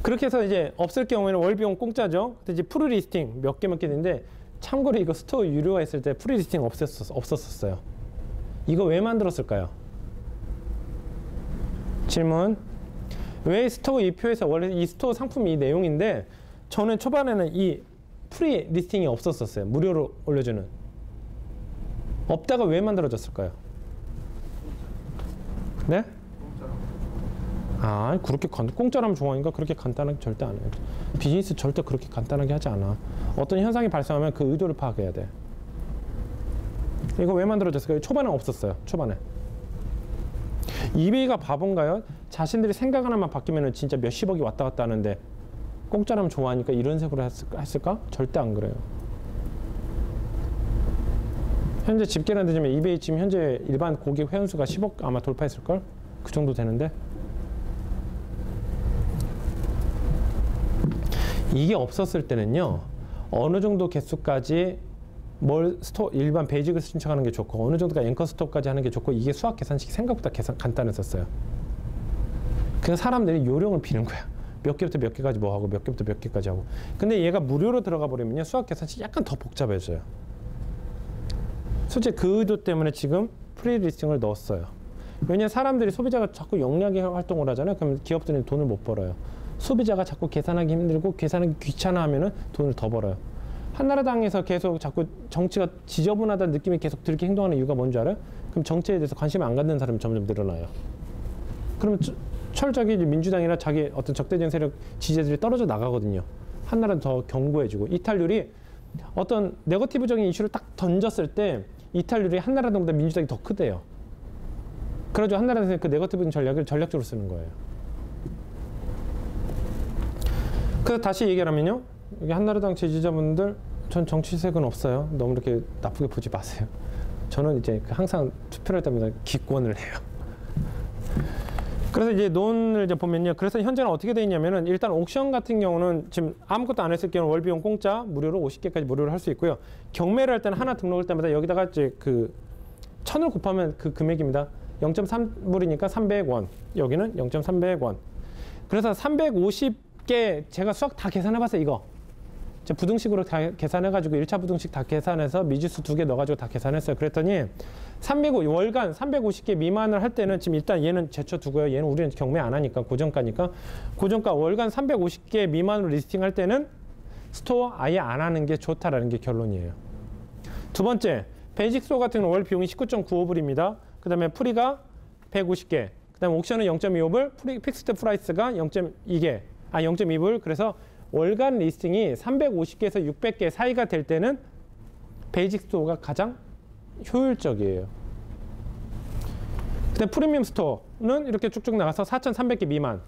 Speaker 1: 그렇게 해서 이제 없을 경우에는 월비용 공짜죠. 근데 이제 프리 리스팅 몇 개 되는데 참고로 이거 스토어 유료화 했을 때 프리 리스팅 없었어요. 이거 왜 만들었을까요? 질문. 왜 스토어 이 표에서 원래 이 스토어 상품이 이 내용인데 저는 초반에는 이 프리 리스팅이 없었어요. 무료로 올려주는. 없다가 왜 만들어졌을까요? 네? 그렇게 공짜라면 좋아하니까 그렇게 간단하게 절대 안 해요. 비즈니스 절대 그렇게 간단하게 하지 않아. 어떤 현상이 발생하면 그 의도를 파악해야 돼. 이거 왜 만들어졌을까요? 초반에 없었어요. 초반에. 이베이가 바본가요? 자신들이 생각 하나만 바뀌면 진짜 몇십억이 왔다 갔다 하는데 공짜라면 좋아하니까 이런 식으로 했을까? 절대 안 그래요. 현재 집계란 되지만 이베이 지금 현재 일반 고객 회원수가 10억 아마 돌파했을걸? 그 정도 되는데 이게 없었을 때는요. 어느 정도 개수까지 일반 베이직을 신청하는 게 좋고 어느 정도가 앵커 스토어까지 하는 게 좋고 이게 수학 계산식이 생각보다 간단했었어요. 그래서 사람들이 요령을 피는 거야. 몇 개부터 몇 개까지 뭐 하고 몇 개부터 몇 개까지 하고. 근데 얘가 무료로 들어가 버리면요. 수학 계산식이 약간 더 복잡해져요. 솔직히 그 의도 때문에 지금 프리 리스팅을 넣었어요. 왜냐하면 사람들이 소비자가 자꾸 영리하게 활동을 하잖아요. 그럼 기업들은 돈을 못 벌어요. 소비자가 자꾸 계산하기 힘들고 계산하기 귀찮아하면은 돈을 더 벌어요. 한나라당에서 계속 자꾸 정치가 지저분하다는 느낌이 계속 들게 행동하는 이유가 뭔지 알아요? 그럼 정치에 대해서 관심을 안 갖는 사람이 점점 늘어나요. 그러면 철저하게 민주당이나 자기 어떤 적대적인 세력 지지자들이 떨어져 나가거든요. 한나라는 더 견고해지고 이탈률이 어떤 네거티브적인 이슈를 딱 던졌을 때 이탈률이 한나라당보다 민주당이 더 크대요. 그래가지고 한나라당에서 그 네거티브 전략을 전략적으로 쓰는 거예요. 그래서 다시 얘기하면요. 여기 한나라당 지지자분들, 전 정치색은 없어요. 너무 이렇게 나쁘게 보지 마세요. 저는 이제 항상 투표를 할 때마다 기권을 해요. 그래서 이제 논을 이제 보면요. 그래서 현재는 어떻게 되어 있냐면은 일단 옥션 같은 경우는 지금 아무것도 안 했을 경우는 월비용 공짜 무료로 50개까지 무료로 할 수 있고요. 경매를 할 때는 하나 등록할 때마다 여기다가 이제 그 1000을 곱하면 그 금액입니다. 0.3불이니까 300원. 여기는 0.300원. 그래서 350개 제가 수학 다 계산해 봤어요, 이거. 제가 부등식으로 다 계산해가지고 1차 부등식 다 계산해서 미지수 2개 넣어가지고 다 계산했어요. 그랬더니 월간 350개 미만을 할 때는 지금 일단 얘는 제쳐두고요. 얘는 우리는 경매 안 하니까 고정가니까. 고정가 월간 350개 미만으로 리스팅할 때는 스토어 아예 안 하는 게 좋다라는 게 결론이에요. 두 번째, 베이직 스토어 같은 경우는 월 비용이 19.95불입니다. 그 다음에 프리가 150개. 그 다음에 옥션은 0.25불, 픽스드 프라이스가 0.2불. 그래서 월간 리스팅이 350개에서 600개 사이가 될 때는 베이직 스토어가 가장 효율적이에요. 그다음 프리미엄 스토어는 이렇게 쭉쭉 나가서 4,300개 미만.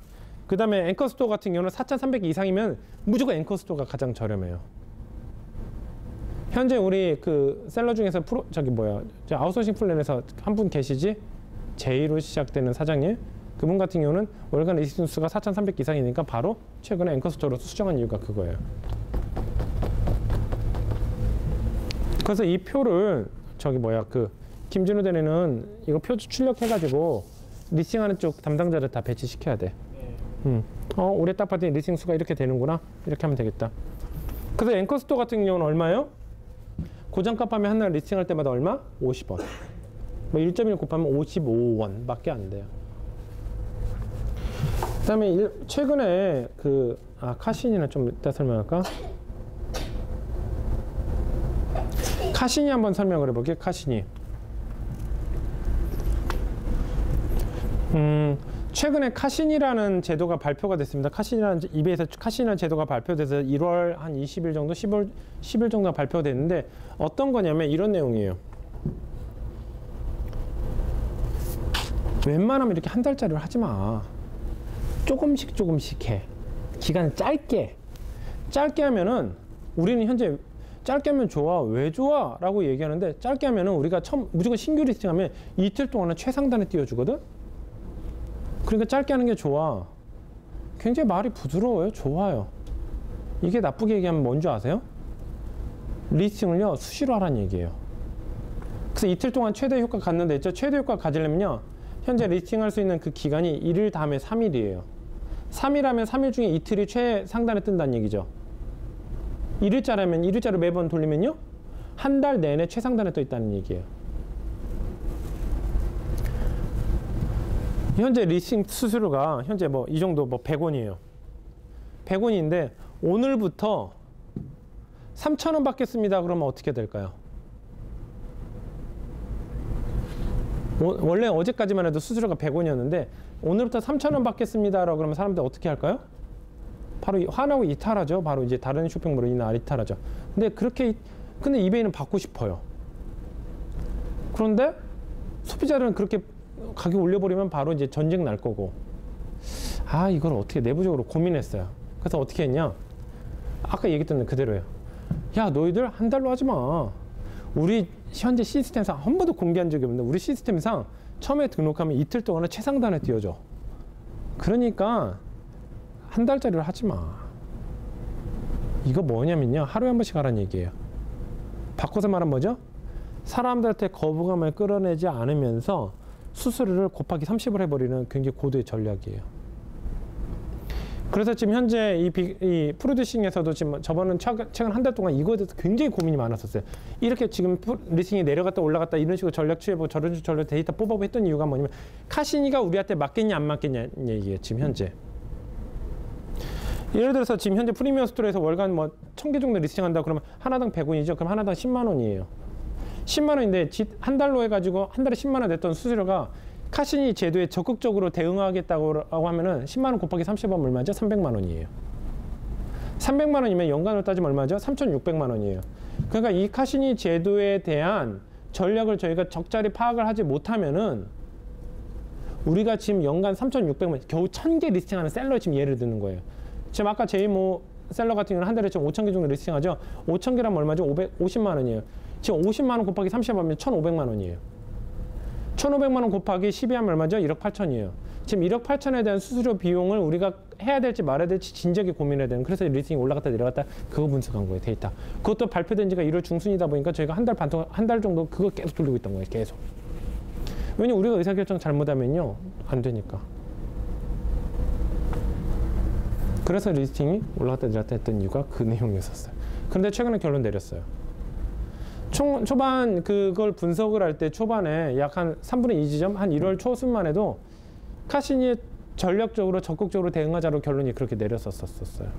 Speaker 1: 그 다음에 앵커 스토어 같은 경우는 4,300개 이상이면 무조건 앵커 스토어가 가장 저렴해요. 현재 우리 그 셀러 중에서 아웃소싱 플랜에서 한 분 계시지? J로 시작되는 사장님. 그분 같은 경우는 월간 리스팅 수가 4,300개 이상이니까 바로 최근에 앵커 스토어로 수정한 이유가 그거예요. 그래서 이 표를 김진우 대리는 이거 표 출력해가지고 리스팅하는 쪽 담당자를 다 배치시켜야 돼. 올해 딱 봤더니 리스팅 수가 이렇게 되는구나. 이렇게 하면 되겠다. 그래서 앵커 스토어 같은 경우는 얼마예요? 고정값 하면 하나 리스팅할 때마다 얼마? 50원. 1.1 곱하면 55원 밖에 안 돼요. 그 다음에 최근에 카신이나 좀 이따 설명할까? 카신이 한번 설명을 해볼게요. 카신이. 최근에 카신이라는 제도가 발표가 됐습니다. 이베이에서 카신이라는 제도가 발표돼서 1월 한 20일 정도, 10일 정도 발표됐는데 어떤 거냐면 이런 내용이에요. 웬만하면 이렇게 한 달짜리를 하지 마. 조금씩 해. 기간 짧게 하면은 우리는 현재 짧게 하면 좋아. 왜 좋아? 라고 얘기하는데 짧게 하면은 우리가 무조건 신규 리스팅하면 이틀 동안은 최상단에 띄워주거든? 그러니까 짧게 하는 게 좋아. 굉장히 말이 부드러워요. 좋아요. 이게 나쁘게 얘기하면 뭔지 아세요? 리스팅을요, 수시로 하라는 얘기예요. 그래서 이틀 동안 최대 효과 갖는데 있죠? 최대 효과 가지려면요, 현재 리스팅할 수 있는 그 기간이 1일 다음에 3일이에요. 3일 하면 3일 중에 이틀이 최상단에 뜬다는 얘기죠. 1일짜리면 1일짜리 매번 돌리면요, 한 달 내내 최상단에 떠 있다는 얘기예요. 현재 리스팅 수수료가 현재 이 정도 100원이에요. 100원인데 오늘부터 3,000원 받겠습니다. 그러면 어떻게 될까요? 원래 어제까지만 해도 수수료가 100원이었는데 오늘부터 3,000원 받겠습니다라고 그러면 사람들 어떻게 할까요? 바로 화나고 이탈하죠. 바로 이제 다른 쇼핑몰로 이탈하죠. 근데 이베이는 받고 싶어요. 그런데 소비자들은 그렇게 가격 올려버리면 바로 이제 전쟁 날 거고. 이걸 어떻게 내부적으로 고민했어요. 그래서 어떻게 했냐? 아까 얘기했던 그대로예요. 야, 너희들 한 달로 하지 마. 우리 현재 시스템상 한 번도 공개한 적이 없는데 우리 시스템상 처음에 등록하면 이틀 동안은 최상단에 띄워줘. 그러니까 한 달짜리를 하지 마. 이거 뭐냐면요, 하루에 한 번씩 하라는 얘기예요. 바꿔서 말하면 뭐죠? 사람들한테 거부감을 끌어내지 않으면서 수수료를 곱하기 30을 해버리는 굉장히 고도의 전략이에요. 그래서 지금 현재 이 프로듀싱에서도 지금 최근 한 달 동안 이거에 대해서 굉장히 고민이 많았었어요. 이렇게 지금 리스팅이 내려갔다 올라갔다 이런 식으로 전략 취해보고 저런 식으로 전략 데이터 뽑아보고 했던 이유가 뭐냐면 카시니가 우리한테 맞겠냐 안 맞겠냐 얘기예요. 지금 현재. 예를 들어서 지금 현재 프리미엄 스토어에서 월간 1,000개 정도 리스팅한다 그러면 하나당 100원이죠. 그럼 하나당 10만 원이에요. 10만 원인데 한 달로 해가지고 한 달에 10만 원 냈던 수수료가 카시니 제도에 적극적으로 대응하겠다고 하면은 10만 원 곱하기 30원 얼마죠? 300만 원이에요. 300만 원이면 연간으로 따지면 얼마죠? 3,600만 원이에요. 그러니까 이 카시니 제도에 대한 전략을 저희가 적절히 파악을 하지 못하면은 우리가 지금 연간 3,600만, 겨우 1,000개 리스팅하는 셀러 지금 예를 드는 거예요. 지금 아까 제이모 셀러 같은 경우는 한 달에 지금 5,000개 정도 리스팅하죠. 5,000개라면 얼마죠? 550만 원이에요. 지금 50만 원 곱하기 30 하면 1,500만 원이에요. 1,500만 원 곱하기 12 하면 얼마죠? 1억 8천이에요. 지금 1억 8천에 대한 수수료 비용을 우리가 해야 될지 말아야 될지 진작에 고민해야 되는, 그래서 리스팅이 올라갔다 내려갔다 그거 분석한 거예요, 데이터. 그것도 발표된 지가 1월 중순이다 보니까 저희가 한 달 정도 그거 계속 돌리고 있던 거예요, 계속. 왜냐면 우리가 의사결정 잘못하면요, 안 되니까. 그래서 리스팅이 올라갔다 내려갔다 했던 이유가 그 내용이었어요. 그런데 최근에 결론 내렸어요. 초반 그걸 분석을 할 때 초반에 약 한 3분의 2 지점, 한 1월 초순만 해도 카시니에 전략적으로 적극적으로 대응하자로 결론이 그렇게 내렸었어요.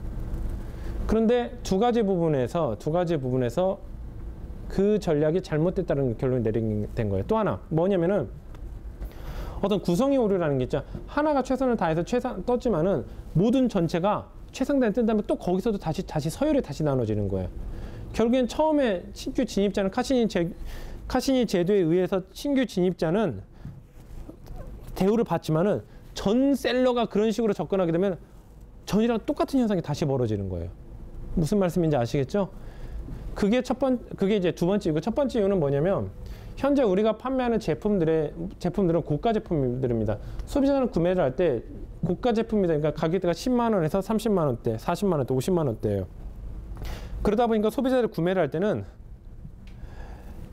Speaker 1: 그런데 두 가지 부분에서 그 전략이 잘못됐다는 결론이 내린 거예요. 또 하나 뭐냐면은 어떤 구성의 오류라는 게 있죠. 하나가 최선을 다해서 떴지만은 모든 전체가 최상단에 뜬 다음에 또 거기서도 다시 서열이 다시 나눠지는 거예요. 결국엔 처음에 신규 진입자는 카시니 제도에 의해서 신규 진입자는 대우를 받지만은 전 셀러가 그런 식으로 접근하게 되면 전이랑 똑같은 현상이 다시 벌어지는 거예요. 무슨 말씀인지 아시겠죠? 그게 이제 두 번째 이유고, 첫 번째 이유는 뭐냐면 현재 우리가 판매하는 제품들은 고가 제품들입니다. 소비자는 구매를 할 때 고가 제품이다. 그러니까 가격대가 10만 원에서 30만 원대, 40만 원대, 50만 원대예요. 그러다 보니까 소비자들 구매를 할 때는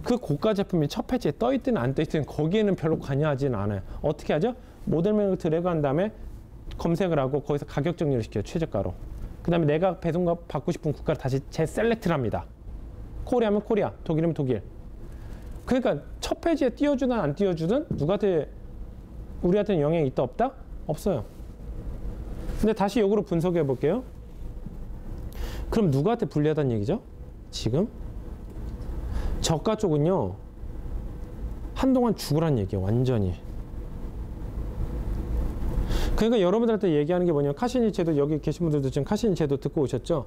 Speaker 1: 그 고가 제품이 첫 페이지에 떠있든 안 떠있든 거기에는 별로 관여하지는 않아요. 어떻게 하죠? 모델명을 드래그한 다음에 검색을 하고 거기서 가격 정리를 시켜요, 최저가로. 그 다음에 내가 배송가 받고 싶은 국가를 다시 재셀렉트를 합니다. 코리아면 코리아, 독일이면 독일. 그러니까 첫 페이지에 띄워주든 안 띄워주든 우리한테는 영향이 있다 없다? 없어요. 근데 다시 역으로 분석해 볼게요. 그럼 누구한테 불리하다는 얘기죠? 지금 저가 쪽은요, 한동안 죽으란 얘기예요, 완전히. 그러니까 여러분들한테 얘기하는 게 뭐냐면, 카시니 제도, 여기 계신 분들도 지금 카시니 제도 듣고 오셨죠?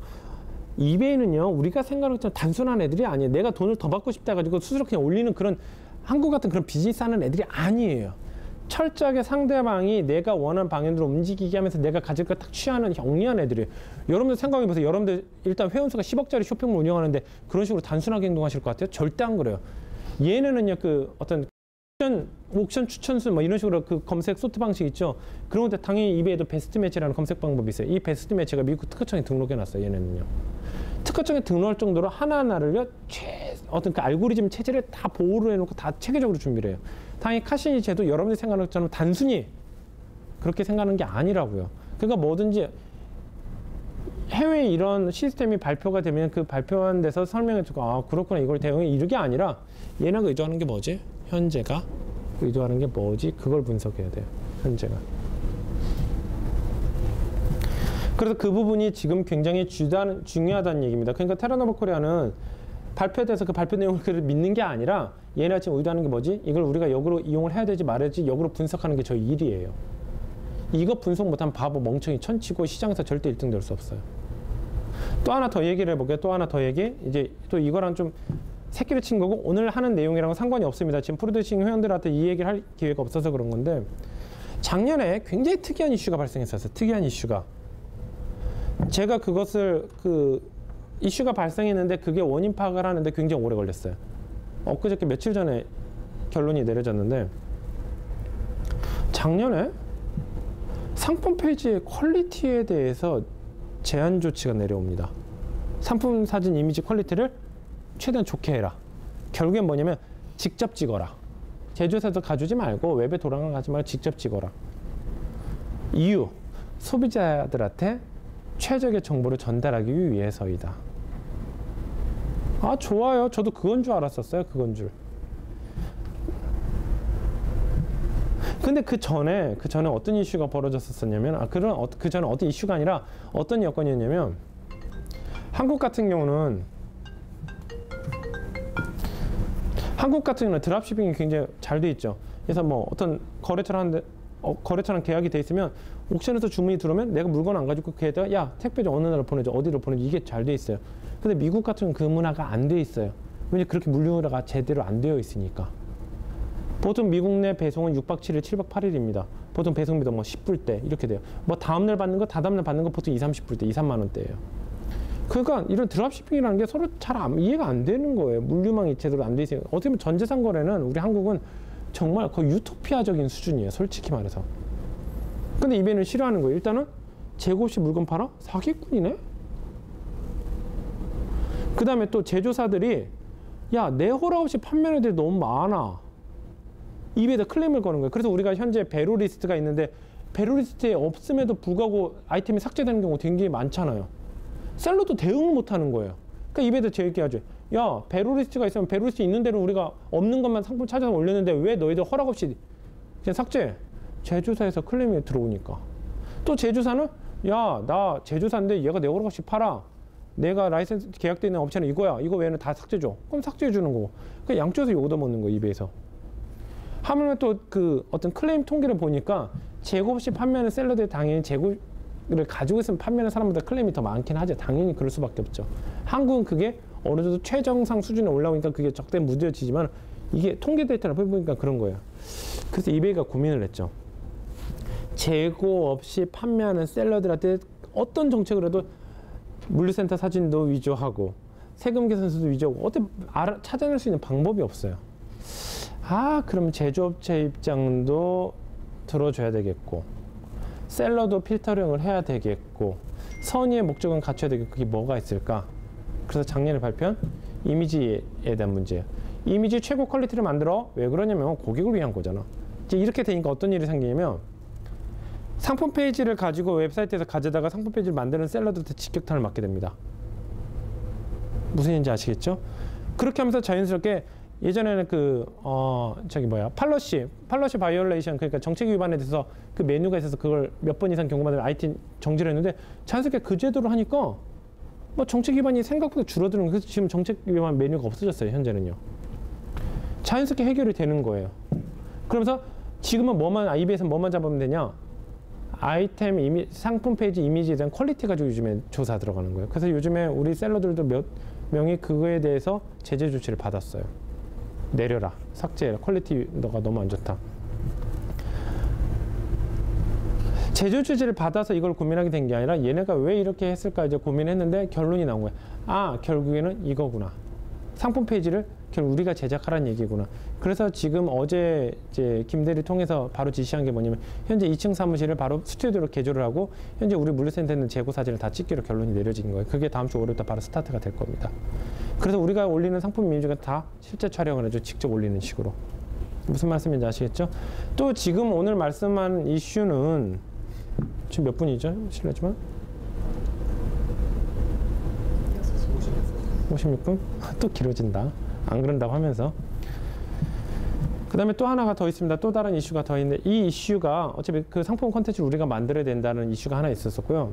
Speaker 1: 이베이는요, 우리가 생각하는 것처럼 단순한 애들이 아니에요. 내가 돈을 더 받고 싶다 해가지고 수수료 그냥 올리는 그런, 한국 같은 그런 비즈니스 하는 애들이 아니에요. 철저하게 상대방이 내가 원하는 방향으로 움직이게 하면서 내가 가질 걸 딱 취하는 영리한 애들이에요. 여러분들 생각해보세요. 여러분들 일단 회원수가 10억짜리 쇼핑몰 운영하는데 그런 식으로 단순하게 행동하실 것 같아요? 절대 안 그래요. 얘네는요, 그 어떤 옥션 추천수 뭐 이런 식으로 그 검색 소트 방식 있죠. 그런 것들 당연히 이베이도 베스트 매치라는 검색 방법이 있어요. 이 베스트 매치가 미국 특허청에 등록해놨어요. 얘네는요. 특허청에 등록할 정도로 하나하나를요, 어떤 그 알고리즘 체제를 다 보호를 해놓고 다 체계적으로 준비를 해요. 당연히 카시니 제도 여러분들이 생각하는 것처럼 단순히 그렇게 생각하는 게 아니라고요. 그러니까 뭐든지 해외에 이런 시스템이 발표가 되면 그 발표한 데서 설명해주고, 아 그렇구나, 이걸 대응해, 이게 아니라 얘네가 의도하는 게 뭐지? 현재가 의도하는 게 뭐지? 그걸 분석해야 돼요. 현재가. 그래서 그 부분이 지금 굉장히 중요하다는 얘기입니다. 그러니까 테라노바 코리아는 발표돼서 그 발표 내용을 믿는 게 아니라 얘네가 지금 의도하는 게 뭐지? 이걸 우리가 역으로 이용을 해야 되지 말아야 되지, 역으로 분석하는 게 저희 일이에요. 이거 분석 못하면 바보 멍청이 천치고 시장에서 절대 1등 될 수 없어요. 또 하나 더 얘기를 해볼게요. 또 하나 더 얘기. 이제 또 이거랑 좀 새끼를 친 거고 오늘 하는 내용이랑은 상관이 없습니다. 지금 프로듀싱 회원들한테 이 얘기를 할 기회가 없어서 그런 건데, 작년에 굉장히 특이한 이슈가 발생했었어요. 특이한 이슈가. 제가 그것을 이슈가 발생했는데 그게 원인 파악을 하는데 굉장히 오래 걸렸어요. 엊그저께 며칠 전에 결론이 내려졌는데, 작년에 상품 페이지의 퀄리티에 대해서 제한 조치가 내려옵니다. 상품 사진 이미지 퀄리티를 최대한 좋게 해라. 결국엔 뭐냐면 직접 찍어라. 제조사에서 가주지 말고 웹에 돌아가지 말고 직접 찍어라. 이유, 소비자들한테 최적의 정보를 전달하기 위해서이다. 아, 좋아요. 저도 그건 줄 알았었어요. 그건 줄. 근데 그 전에 어떤 이슈가 벌어졌었냐면, 그 전에 어떤 이슈가 아니라 어떤 여건이었냐면, 한국 같은 경우는 드랍시핑이 굉장히 잘 돼 있죠. 그래서 뭐 어떤 거래처랑 계약이 돼 있으면 옥션에서 주문이 들어오면 내가 물건 안 가지고 걔에다가 야, 택배 좀 어느 나라로 보내줘, 어디로 보내줘, 이게 잘 돼 있어요. 근데 미국 같은 그 문화가 안 돼 있어요. 왜냐면 그렇게 물류가 제대로 안 되어 있으니까. 보통 미국 내 배송은 6박 7일, 7박 8일입니다. 보통 배송비도 뭐 10불대 이렇게 돼요. 뭐 다음날 받는 거, 다다음날 받는 거 보통 2, 30불대, 2, 3만 원대예요. 그러니까 이런 드랍시핑이라는 게 서로 잘 이해가 안 되는 거예요. 물류망이 제대로 안 돼 있으니까. 어떻게 보면 전재산 거래는 우리 한국은 정말 거의 유토피아적인 수준이에요. 솔직히 말해서. 근데 이베이는 싫어하는 거예요. 일단은 재고 없이 물건 팔아? 사기꾼이네? 그 다음에 또 제조사들이 야, 내 허락 없이 판매하는 애들이 너무 많아. 이베이에다 클레임을 거는 거예요. 그래서 우리가 현재 배로 리스트가 있는데 배로 리스트에 없음에도 불구하고 아이템이 삭제되는 경우가 굉장히 많잖아요. 셀러도 대응을 못 하는 거예요. 그러니까 이베이에다 제 얘기하죠. 야, 배로 리스트가 있으면 배로 리스트 있는 대로 우리가 없는 것만 상품 찾아서 올렸는데 왜 너희들 허락 없이 그냥 삭제? 제조사에서 클레임이 들어오니까. 또 제조사는 야, 나 제조사인데 얘가 내 허락 없이 팔아. 내가 라이센스 계약되어 있는 업체는 이거야. 이거 외에는 다 삭제줘. 그럼 삭제해 주는 거고. 그러니까 양쪽에서 욕 얻어먹는 거예요, 이베이에서. 하물며 또 그 어떤 클레임 통계를 보니까 재고 없이 판매하는 셀러들이 당연히 재고를 가지고 있으면 판매하는 사람보다 클레임이 더 많긴 하죠. 당연히 그럴 수밖에 없죠. 한국은 그게 어느 정도 최정상 수준에 올라오니까 그게 적대 무뎌지지만 이게 통계 데이터를 해보니까 그런 거예요. 그래서 이베이가 고민을 했죠. 재고 없이 판매하는 셀러들한테 어떤 정책을 해도 물류센터 사진도 위조하고 세금 계산서도 위조하고 어떻게 찾아낼 수 있는 방법이 없어요. 아, 그럼 제조업체 입장도 들어줘야 되겠고 셀러도 필터링을 해야 되겠고 선의의 목적은 갖춰야 되겠고 그게 뭐가 있을까? 그래서 작년에 발표한 이미지에 대한 문제예요. 이미지 최고 퀄리티를 만들어. 왜 그러냐면 고객을 위한 거잖아. 이제 이렇게 되니까 어떤 일이 생기냐면 상품 페이지를 가지고 웹사이트에서 가져다가 상품 페이지를 만드는 셀러들한테 직격탄을 맞게 됩니다. 무슨 얘기인지 아시겠죠? 그렇게 하면서 자연스럽게 예전에는 팔러시 바이올레이션, 그러니까 정책 위반에 대해서 그 메뉴가 있어서 그걸 몇 번 이상 경고받으면 IT 정지를 했는데 자연스럽게 그 제도를 하니까 뭐 정책 위반이 생각보다 줄어드는 거예요. 그래서 지금 정책 위반 메뉴가 없어졌어요, 현재는요. 자연스럽게 해결이 되는 거예요. 그러면서 지금은 이베이에서 뭐만 잡으면 되냐? 아이템 상품 페이지 이미지에 대한 퀄리티 가지고 요즘에 조사 들어가는 거예요. 그래서 요즘에 우리 셀러들도 몇 명이 그거에 대해서 제재 조치를 받았어요. 내려라, 삭제해라, 퀄리티가 너무 안 좋다. 제재 조치를 받아서 이걸 고민하게 된 게 아니라 얘네가 왜 이렇게 했을까 이제 고민했는데 결론이 나온 거예요. 아, 결국에는 이거구나. 상품 페이지를 결국 우리가 제작하라는 얘기구나. 그래서 지금 어제 이제 김대리 통해서 바로 지시한 게 뭐냐면 현재 2층 사무실을 바로 스튜디오로 개조를 하고 현재 우리 물류센터에 있는 재고 사진을 다 찍기로 결론이 내려진 거예요. 그게 다음 주 월요일부터 바로 스타트가 될 겁니다. 그래서 우리가 올리는 상품 이미지가 다 실제 촬영을 해서 직접 올리는 식으로. 무슨 말씀인지 아시겠죠? 또 지금 오늘 말씀한 이슈는 지금 몇 분이죠? 실례지만 56분? 또 길어진다. 안 그런다고 하면서. 그 다음에 또 하나가 더 있습니다. 또 다른 이슈가 더 있는데 이 이슈가 어차피 그 상품 콘텐츠를 우리가 만들어야 된다는 이슈가 하나 있었었고요.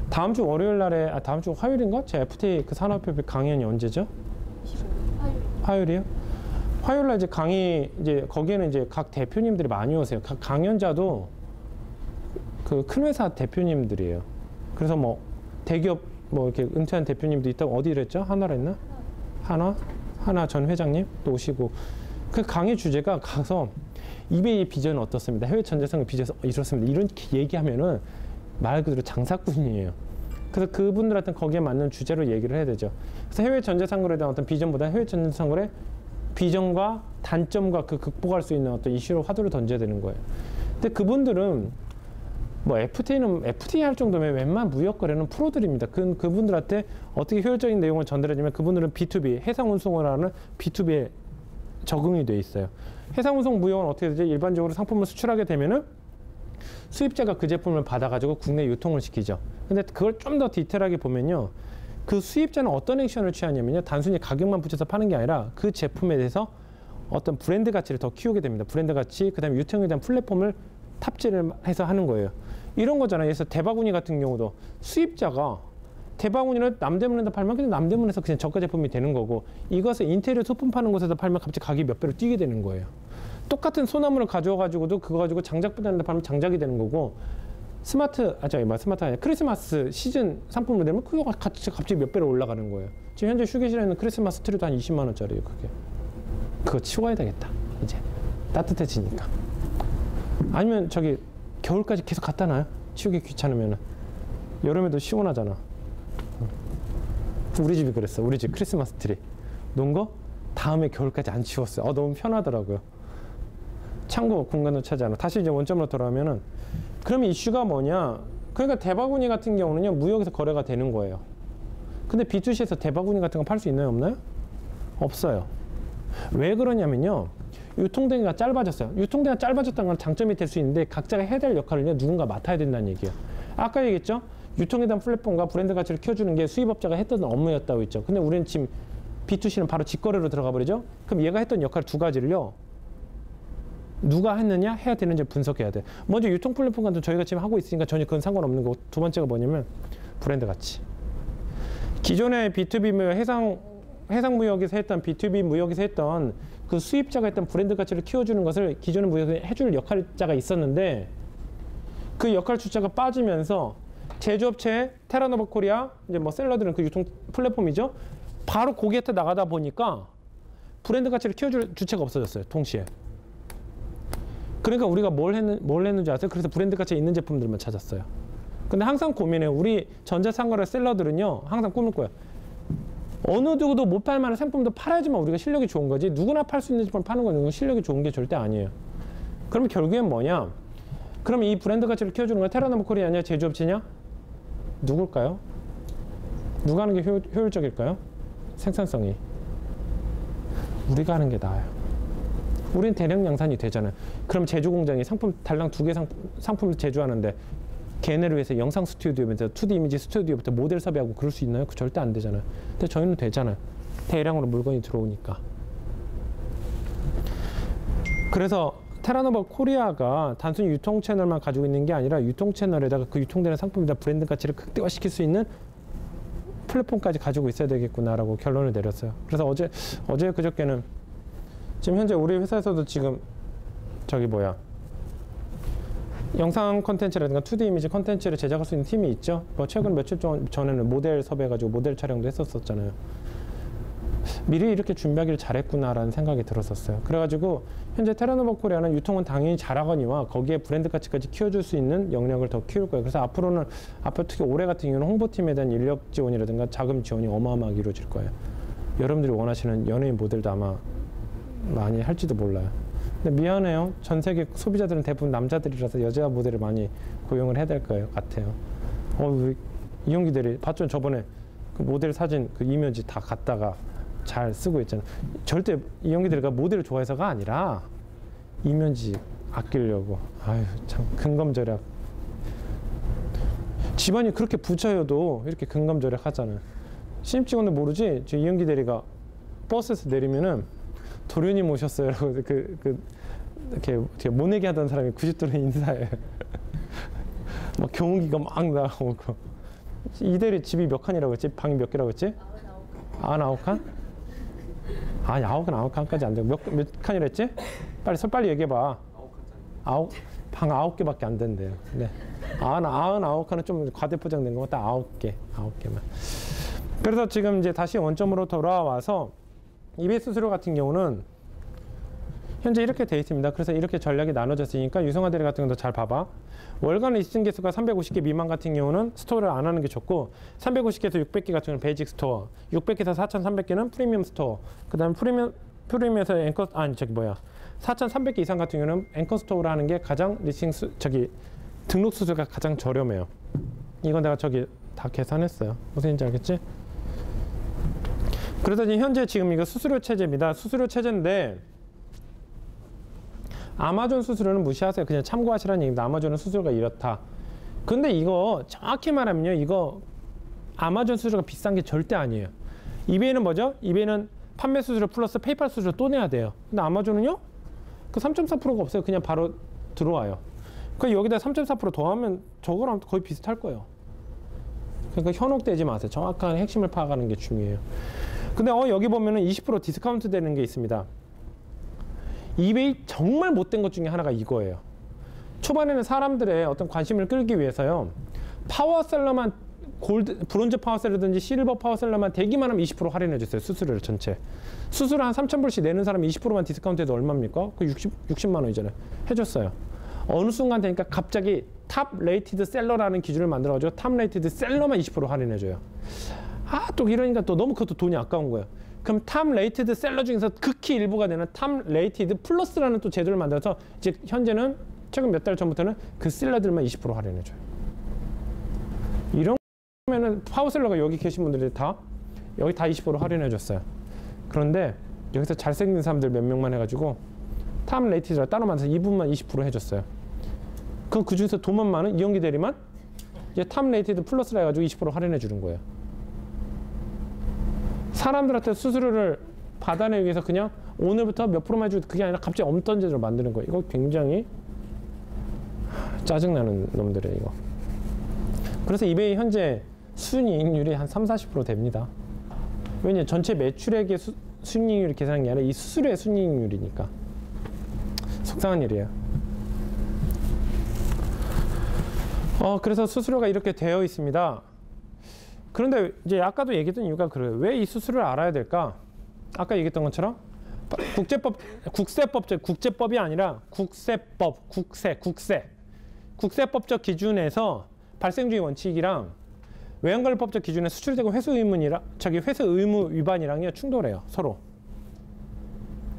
Speaker 1: 다음 주 월요일 날에, 다음 주 화요일인가? 제 FTA 그 산업협회 강연이 언제죠? 화요일이요? 화요일 날 이제 강의, 이제 거기에는 이제 각 대표님들이 많이 오세요. 각 강연자도 그 큰 회사 대표님들이에요. 그래서 뭐 대기업 뭐 이렇게 은퇴한 대표님도 있다고 어디를 했죠? 하나라 했나? 하나 전 회장님 또 오시고 그 강의 주제가 가서 이베이의 비전은 어떻습니다. 해외 전재산의 비전은 이렇습니다. 이런 얘기하면은 말 그대로 장사꾼이에요. 그래서 그분들한테 거기에 맞는 주제로 얘기를 해야 되죠. 그래서 해외 전재산거래에 대한 어떤 비전보다 해외 전재산거래 비전과 단점과 그 극복할 수 있는 어떤 이슈로 화두를 던져야 되는 거예요. 근데 그분들은 뭐 FTA 할 정도면 웬만한 무역 거래는 프로들입니다. 그분들한테 어떻게 효율적인 내용을 전달해주면 그분들은 B2B, 해상운송을 하는 B2B에 적응이 돼 있어요. 해상운송 무역은 어떻게 되죠? 일반적으로 상품을 수출하게 되면은 수입자가 그 제품을 받아가지고 국내 유통을 시키죠. 근데 그걸 좀 더 디테일하게 보면요. 그 수입자는 어떤 액션을 취하냐면요. 단순히 가격만 붙여서 파는 게 아니라 그 제품에 대해서 어떤 브랜드 가치를 더 키우게 됩니다. 브랜드 가치, 그 다음에 유통에 대한 플랫폼을 탑재를 해서 하는 거예요. 이런 거잖아요. 그래서 대바구니 같은 경우도 수입자가 대바구니를 남대문에다 팔면 그냥 남대문에서 그냥 저가 제품이 되는 거고 이것을 인테리어 소품 파는 곳에서 팔면 갑자기 가격이 몇 배로 뛰게 되는 거예요. 똑같은 소나무를 가져와 가지고도 그거 가지고 장작 부단에다 팔면 장작이 되는 거고 스마트 아니라 크리스마스 시즌 상품을 내면 그거 갑자기 몇 배로 올라가는 거예요. 지금 현재 휴게실에는 크리스마스 트리도 한 20만 원짜리예요, 그게. 그거 치워야 되겠다, 이제. 따뜻해지니까. 아니면 저기 겨울까지 계속 갖다 놔요. 치우기 귀찮으면은. 여름에도 시원하잖아. 우리 집이 그랬어. 우리 집 크리스마스 트리 놓은 거 다음에 겨울까지 안 치웠어요. 너무 편하더라고요. 창고 공간도 차지 않아. 다시 이제 원점으로 돌아오면은, 그러면 이슈가 뭐냐? 그러니까 대바구니 같은 경우는요, 무역에서 거래가 되는 거예요. 근데 B2C에서 대바구니 같은 거 팔 수 있나요, 없나요? 없어요. 왜 그러냐면요, 유통대가 짧아졌어요. 유통대가 짧아졌다는 건 장점이 될 수 있는데, 각자가 해야 될 역할을요, 누군가 맡아야 된다는 얘기예요. 아까 얘기했죠? 유통에 대한 플랫폼과 브랜드 가치를 키워주는 게 수입업자가 했던 업무였다고 했죠. 근데 우리는 지금 B2C는 바로 직거래로 들어가 버리죠. 그럼 얘가 했던 역할 두 가지를요, 누가 했느냐, 해야 되는지 분석해야 돼. 먼저 유통 플랫폼 같은 저희가 지금 하고 있으니까 전혀 그건 상관없는 거고, 두 번째가 뭐냐면 브랜드 가치. 기존의 B2B 무역, 해상 무역에서 했던 B2B 무역에서 했던 그 수입자가 했던 브랜드 가치를 키워주는 것을 기존의 무역에 해줄 역할자가 있었는데, 그 역할 주자가 빠지면서 제조업체 테라노바 코리아, 이제 뭐 셀러들은 그 유통 플랫폼이죠. 바로 거기에 나가다 보니까 브랜드 가치를 키워줄 주체가 없어졌어요, 동시에. 그러니까 우리가 뭘 했는지 아세요? 그래서 브랜드 가치가 있는 제품들만 찾았어요. 근데 항상 고민해요. 우리 전자상거래 셀러들은요, 항상 꿈을 꿔요. 어느 누구도 못 팔 만한 상품도 팔아야지만 우리가 실력이 좋은 거지, 누구나 팔 수 있는 제품을 파는 건 실력이 좋은 게 절대 아니에요. 그러면 결국엔 뭐냐? 그러면 이 브랜드 가치를 키워주는 건 테라노바 코리아냐, 제조업체냐? 누굴까요? 누가 하는 게 효율적일까요? 생산성이. 우리가 하는 게 나아요. 우린 대량 양산이 되잖아요. 그럼 제조 공장이 상품 달랑 2개 상품을 제조하는데, 걔네를 위해서 영상 스튜디오부터 2D 이미지 스튜디오부터 모델 섭외하고 그럴 수 있나요? 그 절대 안 되잖아요. 근데 저희는 되잖아요. 대량으로 물건이 들어오니까. 그래서 테라노바 코리아가 단순히 유통 채널만 가지고 있는 게 아니라, 유통 채널에다가 그 유통되는 상품이다 브랜드 가치를 극대화시킬 수 있는 플랫폼까지 가지고 있어야 되겠구나라고 결론을 내렸어요. 그래서 어제 그저께는 지금 현재 우리 회사에서도 지금 영상 콘텐츠라든가 2D 이미지 콘텐츠를 제작할 수 있는 팀이 있죠. 뭐 최근 며칠 전에는 모델 섭외해가지고 모델 촬영도 했었잖아요. 미리 이렇게 준비하기를 잘했구나라는 생각이 들었었어요. 그래가지고 현재 테라노바 코리아는 유통은 당연히 잘하거니와 거기에 브랜드 가치까지 키워줄 수 있는 역량을 더 키울 거예요. 그래서 앞으로 특히 올해 같은 경우는 홍보팀에 대한 인력 지원이라든가 자금 지원이 어마어마하게 이루어질 거예요. 여러분들이 원하시는 연예인 모델도 아마 많이 할지도 몰라요. 근데 미안해요. 전 세계 소비자들은 대부분 남자들이라서 여자 모델을 많이 고용을 해야 될 거예요. 같아요. 이용기 대리 봤죠? 저번에 그 모델 사진 그 이미지 다 갖다가 잘 쓰고 있잖아요. 절대 이용기 대리가 모델을 좋아해서가 아니라 이면지 아끼려고. 아유, 참 근검절약. 집안이 그렇게 부자여도 이렇게 근검절약 하잖아요. 신입 직원도 모르지? 저 이용기 대리가 버스에서 내리면은 도련님 오셨어요. 이렇게 모내기 하던 사람이 90도로 인사해. 막 경운기가 막 나오고. 이 대리 집이 몇 칸이라고 했지? 방이 몇 개라고 했지? 99칸? 아니, 9칸까지 안 되고. 몇 칸이라 했지? 빨리 얘기해봐. 9칸짜리. 방 9개밖에 안 된대요. 네. 99칸은 좀 과대포장된 거 딱 9개만. 그래서 지금 이제 다시 원점으로 돌아와서 이베이 수수료 같은 경우는 현재 이렇게 돼 있습니다. 그래서 이렇게 전략이 나눠졌으니까 유성화 대리 같은 경우도 잘 봐봐. 월간 리스팅 개수가 350개 미만 같은 경우는 스토어를 안 하는 게 좋고, 350개에서 600개 같은 경우는 베이직 스토어, 600개에서 4,300개는 프리미엄 스토어, 그 다음에 프리미엄에서 4,300개 이상 같은 경우는 앵커 스토어를 하는 게 가장 등록 수수료가 가장 저렴해요. 이건 내가 다 계산했어요. 무슨 얘기인지 알겠지? 그래서 현재 지금 이거 수수료 체제입니다. 수수료 체제인데 아마존 수수료는 무시하세요. 그냥 참고하시라는 얘기입니다. 아마존은 수수료가 이렇다. 근데 이거 정확히 말하면요, 이거 아마존 수수료가 비싼 게 절대 아니에요. 이베이는 뭐죠? 이베이는 판매 수수료 플러스 페이팔 수수료 또 내야 돼요. 근데 아마존은요, 그 3.4%가 없어요. 그냥 바로 들어와요. 그러니까 여기다 3.4% 더하면 저거랑 거의 비슷할 거예요. 그러니까 현혹되지 마세요. 정확한 핵심을 파악하는 게 중요해요. 근데 여기 보면은 20% 디스카운트 되는 게 있습니다. 이베이 정말 못된 것 중에 하나가 이거예요. 초반에는 사람들의 어떤 관심을 끌기 위해서요. 파워셀러만 브론즈 파워셀러든지 실버 파워셀러만 되기만 하면 20% 할인해 줬어요. 수수료를 전체. 수수료 한 3,000불씩 내는 사람이 20%만 디스카운트 해도 얼마입니까? 그 60만 원이잖아요. 해줬어요. 어느 순간 되니까 갑자기 탑 레이티드 셀러라는 기준을 만들어가지고 탑 레이티드 셀러만 20% 할인해줘요. 아, 또 이러니까 또 너무 그것도 돈이 아까운 거예요. 그럼 탑 레이티드 셀러 중에서 극히 일부가 되는 탑 레이티드 플러스라는 또 제도를 만들어서 이제 현재는 최근 몇 달 전부터는 그 셀러들만 20% 할인해줘요. 이런 거면은 파워셀러가 여기 계신 분들이 여기 다 20% 할인해줬어요. 그런데 여기서 잘생긴 사람들 몇 명만 해가지고 탑 레이티드라 따로 만들어서 이분만 20% 해줬어요. 그럼 그 중에서 돈만 많은 이용기 대리만 이제 탑 레이티드 플러스라 해가지고 20% 할인해 주는 거예요. 사람들한테 수수료를 받아내기 위해서 그냥 오늘부터 몇 프로만 해주고 그게 아니라 갑자기 엄던 제도를 만드는 거예요. 이거 굉장히 짜증나는 놈들이에요, 이거. 그래서 이베이 현재 순이익률이 한 30~40% 됩니다. 왜냐면 전체 매출액의 순이익률이 계산한 게 아니라 이 수수료의 순이익률이니까. 속상한 일이에요. 그래서 수수료가 이렇게 되어 있습니다. 그런데 이제 아까도 얘기했던 이유가 그래요. 왜 이 수수료를 알아야 될까? 아까 얘기했던 것처럼 국세법이 아니라 국세법적 기준에서 발생주의 원칙이랑 외환관리법적 기준의 수출되고 회수 의무 위반이랑요 충돌해요, 서로.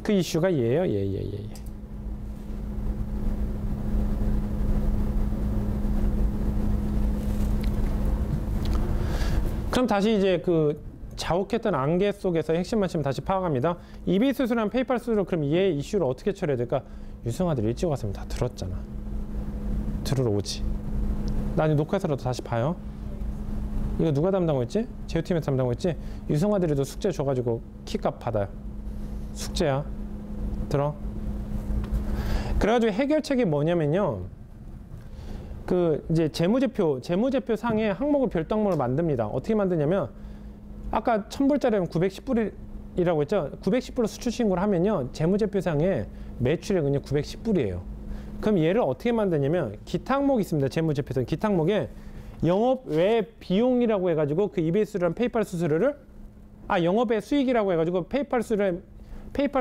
Speaker 1: 그 이슈가 얘예요, 얘. 그럼 다시 이제 그 자욱했던 안개 속에서 핵심 말씀 다시 파악합니다. 이베이 수수료랑 페이팔 수수료, 그럼 얘 이슈를 어떻게 처리해야 될까? 유승아들 일찍 왔으면 다 들었잖아. 들으러 오지. 나중에 녹화해서라도 다시 봐요. 이거 누가 담당하고 있지? 제휴팀에서 담당하고 있지? 유승아들이도 숙제 줘가지고 키값 받아요. 숙제야. 들어. 그래가지고 해결책이 뭐냐면요. 그 이제 재무제표 상에 항목을 별도 항목을 만듭니다. 어떻게 만드냐면 아까 1,000불짜리면 910불이라고 했죠. 910불로 수출 신고를 하면요. 재무제표상에 매출액은요 910불이에요. 그럼 얘를 어떻게 만드냐면 기타 항목이 있습니다. 재무제표상 기타 항목에 영업 외 비용이라고 해가지고 그 이베이 수수료랑 페이팔 수수료를 영업의 수익이라고 해가지고 페이팔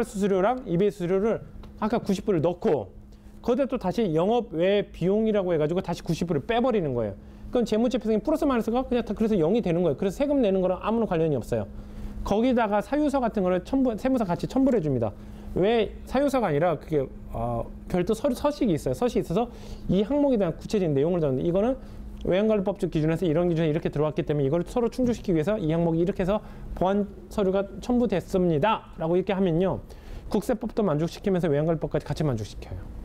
Speaker 1: 수수료랑 이베이 수수료를 아까 90불을 넣고 거기다 또 다시 영업 외 비용이라고 해가지고 다시 90불을 빼버리는 거예요. 그럼 재무제표상의 플러스 마이너스가 그냥 다 그래서 0이 되는 거예요. 그래서 세금 내는 거랑 아무런 관련이 없어요. 거기다가 사유서 같은 거를 세무사 같이 첨부를 해줍니다. 왜 사유서가 아니라 그게 별도 서식이 있어요. 서식이 있어서 이 항목에 대한 구체적인 내용을 적는데 이거는 외환관리법적 기준에서 이런 기준에 이렇게 들어왔기 때문에 이걸 서로 충족시키기 위해서 이 항목이 이렇게 해서 보완 서류가 첨부됐습니다. 라고 이렇게 하면요. 국세법도 만족시키면서 외환관리법까지 같이 만족시켜요.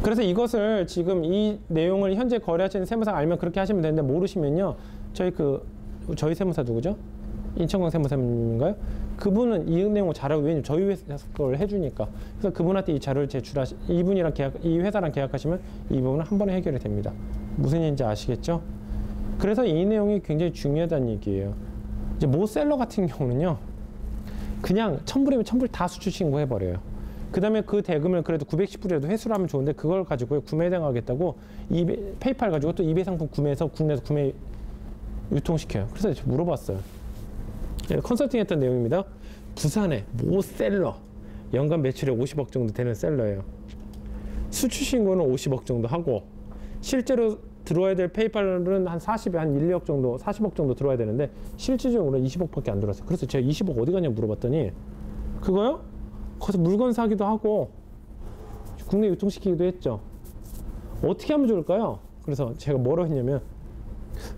Speaker 1: 그래서 이것을 지금 이 내용을 현재 거래하시는 세무사가 알면 그렇게 하시면 되는데 모르시면요. 저희 세무사 누구죠? 인천광 세무사님인가요? 그분은 이 내용을 잘 알고, 왜냐면 저희 회사 걸 해주니까. 그래서 그분한테 이 자료를 이분이랑 이 회사랑 계약하시면 이 부분은 한 번에 해결이 됩니다. 무슨 얘기인지 아시겠죠? 그래서 이 내용이 굉장히 중요하다는 얘기예요. 이제 모셀러 같은 경우는요. 그냥 1,000불이면 1,000불 다 수출 신고해버려요. 그 다음에 그 대금을 그래도 910불이라도 회수를 하면 좋은데 그걸 가지고 구매 당하겠다고 페이팔 가지고 또 이베이 상품 구매해서 국내에서 구매 유통시켜요. 그래서 물어봤어요. 컨설팅 했던 내용입니다. 부산에 모 셀러 연간 매출이 50억 정도 되는 셀러예요. 수출 신고는 50억 정도 하고 실제로 들어와야 될 페이팔은 한 1억 정도, 40억 정도 들어와야 되는데 실질적으로 20억밖에 안 들어왔어요. 그래서 제가 20억 어디 갔냐 물어봤더니 그거요? 거기서 물건 사기도 하고 국내 유통시키기도 했죠. 어떻게 하면 좋을까요? 그래서 제가 뭐라고 했냐면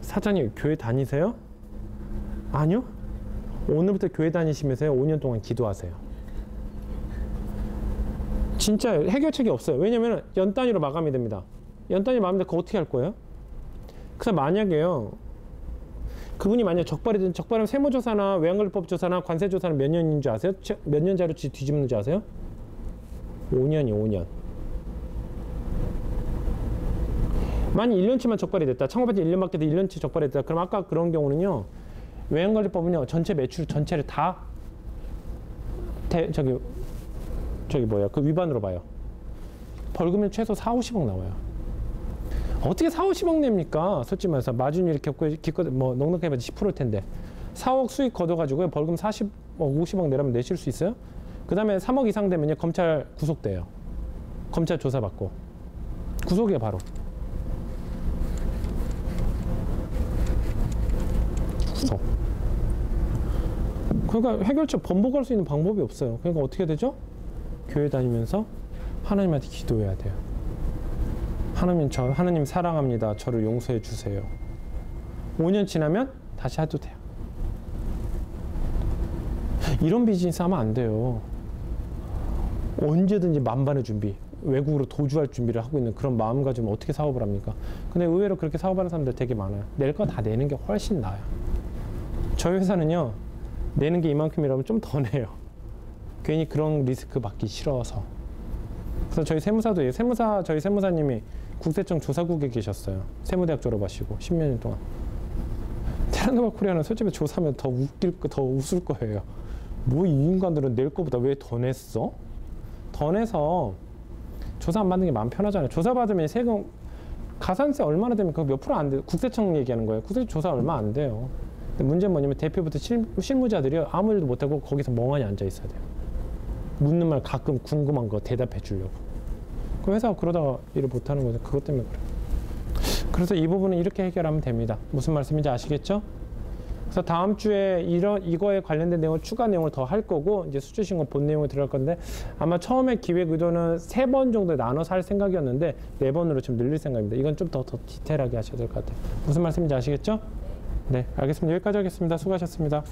Speaker 1: 사장님 교회 다니세요? 아니요. 오늘부터 교회 다니시면서요 5년 동안 기도하세요. 진짜 해결책이 없어요. 왜냐면 연 단위로 마감이 됩니다. 연 단위 마감인데 그거 어떻게 할 거예요? 그래서 만약에요 그분이 만약 적발이든 적발하면 세무조사나 외환관리법 조사나 관세조사는 몇 년인 줄 아세요? 몇 년짜리 뒤집는 줄 아세요? 5년이요 5년. 만약 1년치만 적발이 됐다. 창업한 지 1년밖에 돼 1년치 적발이 됐다. 그럼 아까 그런 경우는요 외환관리법은요 전체 매출 전체를 다 그 위반으로 봐요. 벌금이 최소 4, 50억 나와요. 어떻게 4, 50억 냅니까? 솔직히 말해서 마진율이 기껏 뭐 넉넉하게 봐도 10%일 텐데 4억 수익 걷어가지고 벌금 40억, 50억 내라면 내실 수 있어요? 그 다음에 3억 이상 되면요 검찰 구속돼요. 검찰 조사받고 구속이에요 바로. 구속. 그러니까 해결책 번복할 수 있는 방법이 없어요. 그러니까 어떻게 되죠? 교회 다니면서 하나님한테 기도해야 돼요. 하나님 사랑합니다. 저를 용서해 주세요. 5년 지나면 다시 해도 돼요. 이런 비즈니스 하면 안 돼요. 언제든지 만반의 준비, 외국으로 도주할 준비를 하고 있는 그런 마음 가지면 어떻게 사업을 합니까? 근데 의외로 그렇게 사업하는 사람들 되게 많아요. 낼 거 다 내는 게 훨씬 나아요. 저희 회사는요, 내는 게 이만큼이라면 좀 더 내요. 괜히 그런 리스크 받기 싫어서. 그래서 저희 세무사도 저희 세무사님이 국세청 조사국에 계셨어요. 세무대학 졸업하시고 10몇 년 동안. 테라노바 코리아는 솔직히 조사하면 더 웃을 거예요. 뭐 이 인간들은 낼 거보다 왜 더 냈어? 더 내서 조사 안 받는 게 마음 편하잖아요. 조사 받으면 세금 가산세 얼마나 되면 그거 몇 프로 안 돼요. 국세청 얘기하는 거예요. 국세청 조사 얼마 안 돼요. 근데 문제는 뭐냐면 대표부터 실무자들이 아무 일도 못하고 거기서 멍하니 앉아 있어야 돼요. 묻는 말 가끔 궁금한 거 대답해 주려고. 그 회사가 그러다가 일을 못하는 거죠. 그것 때문에 그래요. 그래서 이 부분은 이렇게 해결하면 됩니다. 무슨 말씀인지 아시겠죠? 그래서 다음 주에 이거에 관련된 내용을 추가 내용을 더 할 거고 이제 수주신고 본 내용을 들어갈 건데 아마 처음에 기획 의도는 3번 정도 나눠서 할 생각이었는데 4번으로 지금 늘릴 생각입니다. 이건 좀 더 디테일하게 하셔야 될 것 같아요. 무슨 말씀인지 아시겠죠? 네, 알겠습니다. 여기까지 하겠습니다. 수고하셨습니다.